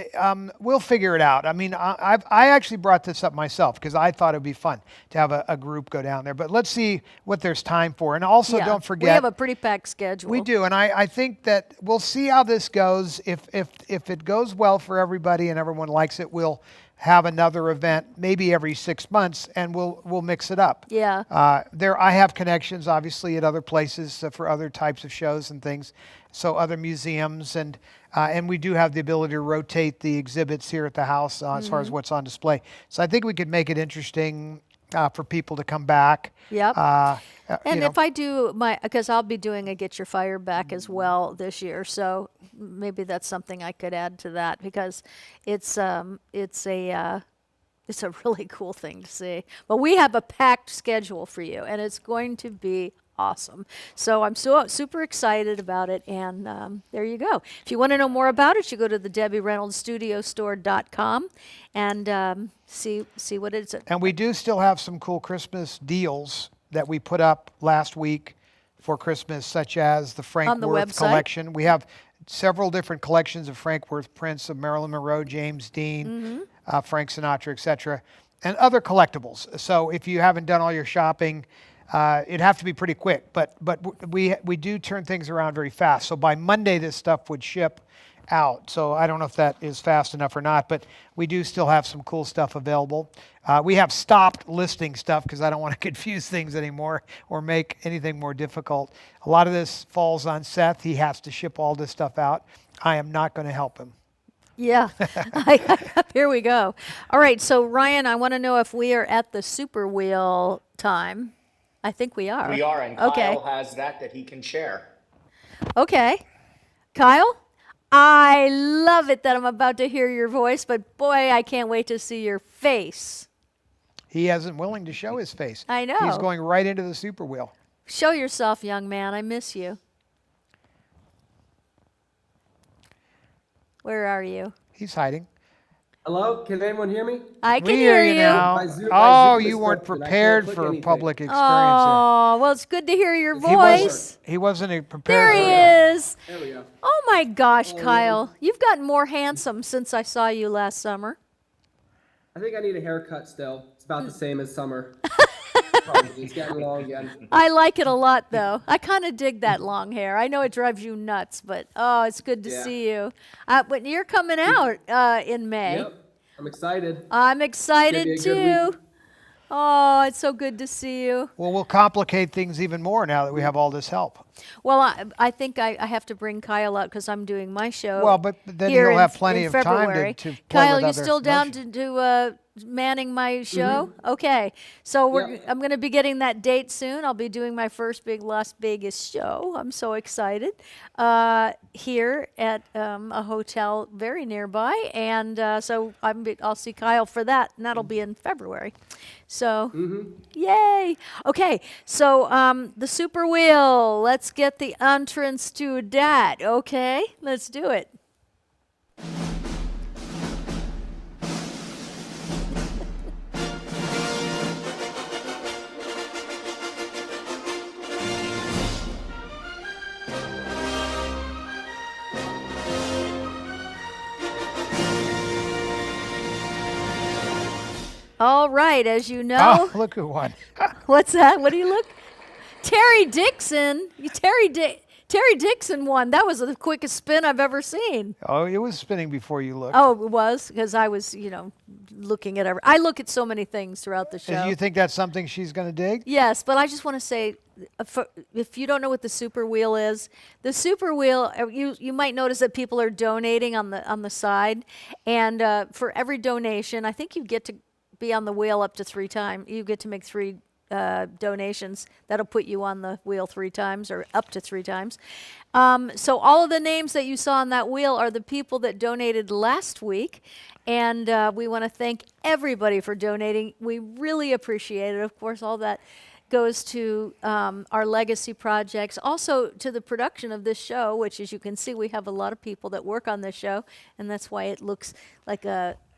we'll figure it out. I mean, I actually brought this up myself because I thought it would be fun to have a group go down there. But let's see what there's time for. And also, don't forget, we have a pretty packed schedule. We do, and I think that we'll see how this goes. If it goes well for everybody and everyone likes it, we'll have another event maybe every 6 months, and we'll mix it up. Yeah. I have connections, obviously, at other places for other types of shows and things, so other museums, and we do have the ability to rotate the exhibits here at the house as far as what's on display. So I think we could make it interesting. for people to come back. Yep. And you if I do because I'll be doing a Get Your Fire Back as well this year, so maybe that's something I could add to that because it's a really cool thing to see. But we have a packed schedule for you, and it's going to be awesome. So I'm super excited about it, and there you go. If you want to know more about it, you go to the DebbieReynoldsStudioStore.com and see what it's. And we do still have some cool Christmas deals that we put up last week for Christmas, such as the Frank Worth collection. We have several different collections of Frank Worth prints of Marilyn Monroe, James Dean, Frank Sinatra, etc., and other collectibles. So if you haven't done all your shopping, it'd have to be pretty quick. But we do turn things around very fast. So by Monday, this stuff would ship out. So I don't know if that is fast enough or not, but we do still have some cool stuff available. We have stopped listing stuff because I don't want to confuse things anymore or make anything more difficult. A lot of this falls on Seth. He has to ship all this stuff out. I am not going to help him. Yeah, here we go. All right, so Ryan, I want to know if we are at the Super Wheel time. I think we are. We are, and Kyle has that he can share. Okay. Kyle, I love it that I'm about to hear your voice, but boy, I can't wait to see your face. He isn't willing to show his face. I know. He's going right into the Super Wheel. Show yourself, young man. I miss you. Where are you? He's hiding. Hello? Can anyone hear me? I can hear you. Now. Oh, you weren't prepared for public experience. Oh, well, it's good to hear your voice. He wasn't prepared. There he is. There we go. Oh, my gosh, Kyle. You've gotten more handsome since I saw you last summer. I think I need a haircut still. It's about the same as summer. It's getting long again. I like it a lot, though. I kind of dig that long hair. I know it drives you nuts, but oh, it's good to see you. But you're coming out in May. Yep. I'm excited. I'm excited too. Oh, it's so good to see you. Well, we'll complicate things even more now that we have all this help. Well, I think I have to bring Kyle out because I'm doing my show. Well, but then here you'll have plenty of February. time to play Kyle, with you other still down notions. to do manning my show? Okay, so I'm going to be getting that date soon. I'll be doing my first big Las Vegas show. I'm so excited here at a hotel very nearby, and so I'll see Kyle for that, and that'll be in February. So, yay! Okay, so the Super Wheel. Let's get the entrance to that. Okay, let's do it. All right, as you know. Oh, look who won. What's that? What do you look? Terry Dixon. Terry Dixon won. That was the quickest spin I've ever seen. Oh, it was spinning before you looked. Oh, it was? Because I was, looking at I look at so many things throughout the show. Do you think that's something she's going to dig? Yes, but I just want to say, if you don't know what the Super Wheel is, the Super Wheel, you might notice that people are donating on the side, and for every donation, I think you get to be on the wheel up to 3 times. You get to make 3 donations. That'll put you on the wheel 3 times or up to 3 times. So all of the names that you saw on that wheel are the people that donated last week. And we want to thank everybody for donating. We really appreciate it. Of course, all that goes to our legacy projects, also to the production of this show, which, as you can see, we have a lot of people that work on this show, and that's why it looks like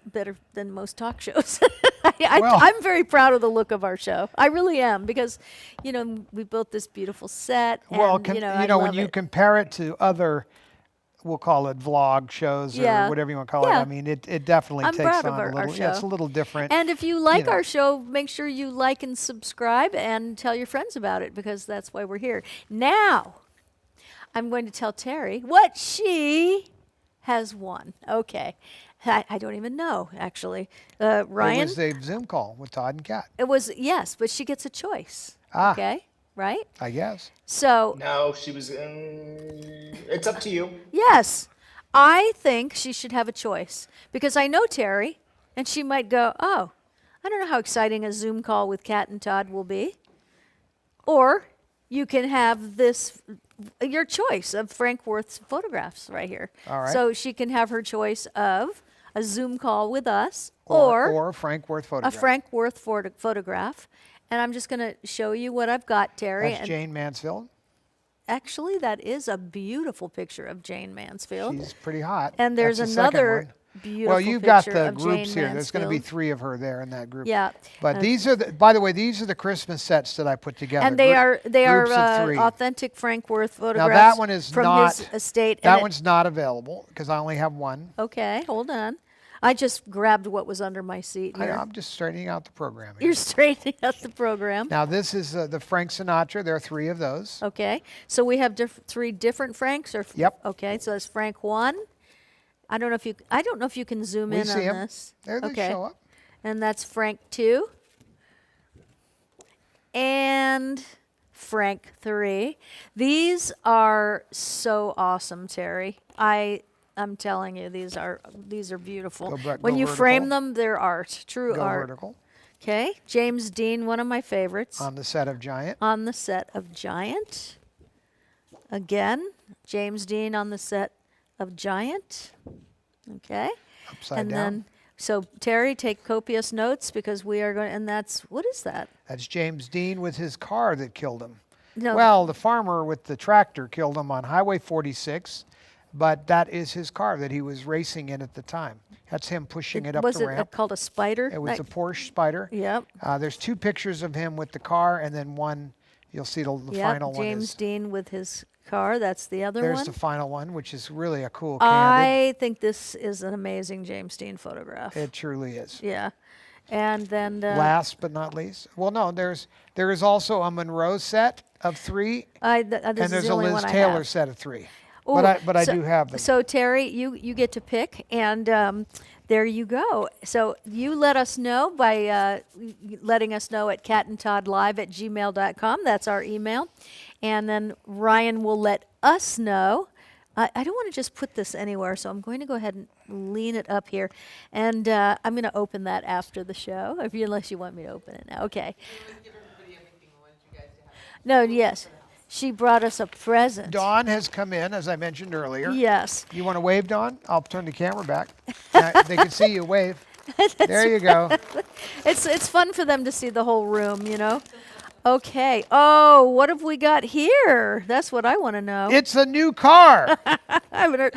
better than most talk shows. I'm very proud of the look of our show. I really am, because we built this beautiful set. Well, and, when you compare it to other, we'll call it vlog shows or whatever you want to call it. I mean, it definitely takes on a little. Yeah, it's a little different. And if you like our show, make sure you like and subscribe and tell your friends about it, because that's why we're here. Now, I'm going to tell Terry what she has won. Okay. I don't even know, actually. Ryan? It was a Zoom call with Todd and Kat. It was, yes, but she gets a choice. Okay, right? I guess. So. No, she was. It's up to you. Yes. I think she should have a choice, because I know Terry, and she might go, oh, I don't know how exciting a Zoom call with Kat and Todd will be. Or you can have this, your choice of Frank Worth's photographs right here. All right. So she can have her choice of a Zoom call with us or a Frank Worth a photograph. Frank Worth photograph. And I'm just going to show you what I've got, Terry. That's Jane Mansfield. Actually, that is a beautiful picture of Jane Mansfield. She's pretty hot. And there's That's the second another one. beautiful Well, you've got picture the of groups Jane here. There's going to be Mansfield. 3 of her there in that group. Yeah. But these are the, by the way, these are the Christmas sets that I put together. And they are groups of 3. authentic Frank Worth Now photographs that one is from not, his estate. that and one's not available because I only have one. Okay, hold on. I just grabbed what was under my seat I here. know, I'm just straightening out the program here. You're straightening out the program. Now this is the Frank Sinatra. There are 3 of those. Okay, so we have 3 different Franks, or Yep. Okay, so it's Frank 1. I don't know if you can zoom We in see on 'em. this. There they Okay, show up. and that's Frank 2, and Frank 3. These are so awesome, Terry. I'm telling you, these are beautiful. When you frame them, they're art, true Go art. vertical. Okay, James Dean, one of my favorites. On the set of Giant. On the set of Giant. Again, James Dean on the set of Giant. Okay. Upside and down. then, so Terry, take copious notes because we are going, and that's, what is that? That's James Dean with his car that killed him. No. Well, the farmer with the tractor killed him on Highway 46, but that is his car that he was racing in at the time. That's him pushing it up Was the it ramp. called a Spider? It was That- a Porsche Spider. Yep. There's 2 pictures of him with the car, and then one, you'll see the Yep, final one James is. Dean with his car. That's the other There's one. the final one, which is really a cool candid. I think this is an amazing James Dean photograph. It truly is. Yeah. And then Last but not least, well, no, there is also a Monroe set of 3, this and is there's the a only Liz one I Taylor have. set of 3. Ooh, But I so- do have them. So Terry, you get to pick, and there you go. So you let us know by letting us know at catandtoddlive@gmail.com. That's our email. And then Ryan will let us know. I don't want to just put this anywhere, so I'm going to go ahead and lean it up here. And I'm going to open that after the show, unless you want me to open it now. Okay. No, yes. She brought us a present. Dawn has come in, as I mentioned earlier. Yes. You want to wave, Dawn? I'll turn the camera back. They can see you wave. There you go. It's fun for them to see the whole room, you know. Okay. Oh, what have we got here? That's what I want to know. It's a new car. I haven't heard.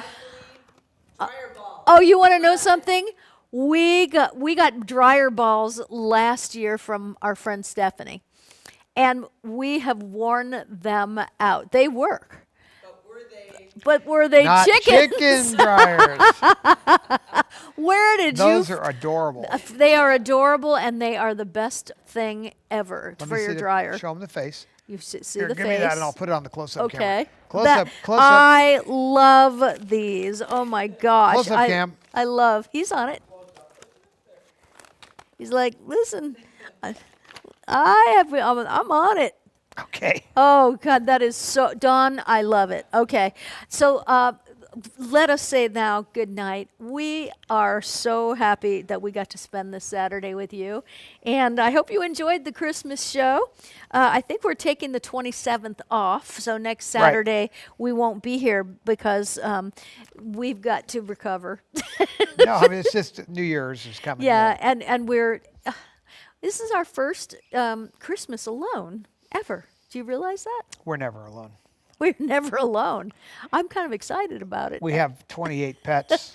Oh, you want to know something? We got dryer balls last year from our friend Stephanie, and we have worn them out. They work. But were they Not chickens? chicken dryers. Where did Those you? are adorable. They are adorable, and they are the best thing ever Let for me your see dryer. Show them the face. You see Here, the give face. me that, and I'll put it on the close-up camera. Okay. Close up. I love these. Oh my gosh. Close-up cam. I love. He's on it. He's like, listen, I'm on it. Okay. Oh God, that is so, Dawn, I love it. Okay, so let us say now good night. We are so happy that we got to spend this Saturday with you, and I hope you enjoyed the Christmas show. I think we're taking the 27th off, so next Saturday we won't be here because we've got to recover. No, I mean, it's just New Year's is coming. Yeah, and we're this is our first Christmas alone ever. Do you realize that? We're never alone. We're never alone. I'm kind of excited about it. We have 28 pets.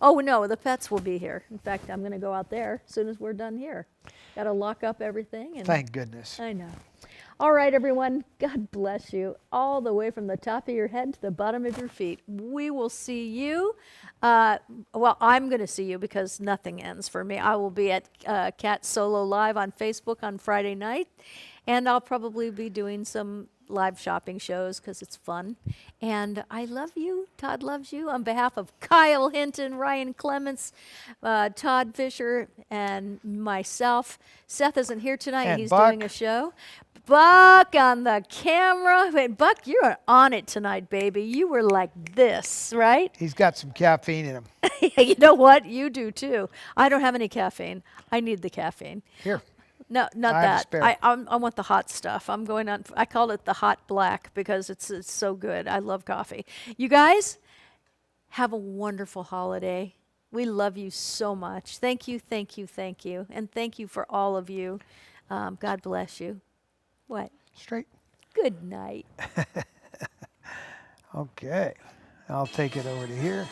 Oh, no, the pets will be here. In fact, I'm going to go out there as soon as we're done here. Got to lock up everything. And Thank goodness. I know. All right, everyone. God bless you all the way from the top of your head to the bottom of your feet. We will see you. Well, I'm going to see you because nothing ends for me. I will be at Cat Solo Live on Facebook on Friday night. And I'll probably be doing some live shopping shows because it's fun. And I love you. Todd loves you. On behalf of Kyle Hinton, Ryan Clements, Todd Fisher, and myself. Seth isn't here tonight. And He's Buck. doing a show. Buck on the camera. Wait, Buck, you're on it tonight, baby. You were like this, right? He's got some caffeine in him. You know what? You do too. I don't have any caffeine. I need the caffeine. Here. No, not I have a that. spare. I want the hot stuff. I'm going on. I call it the hot black because it's so good. I love coffee. You guys, have a wonderful holiday. We love you so much. Thank you, thank you, thank you. And thank you for all of you. God bless you. What? Straight. Good night. Okay. I'll take it over to here.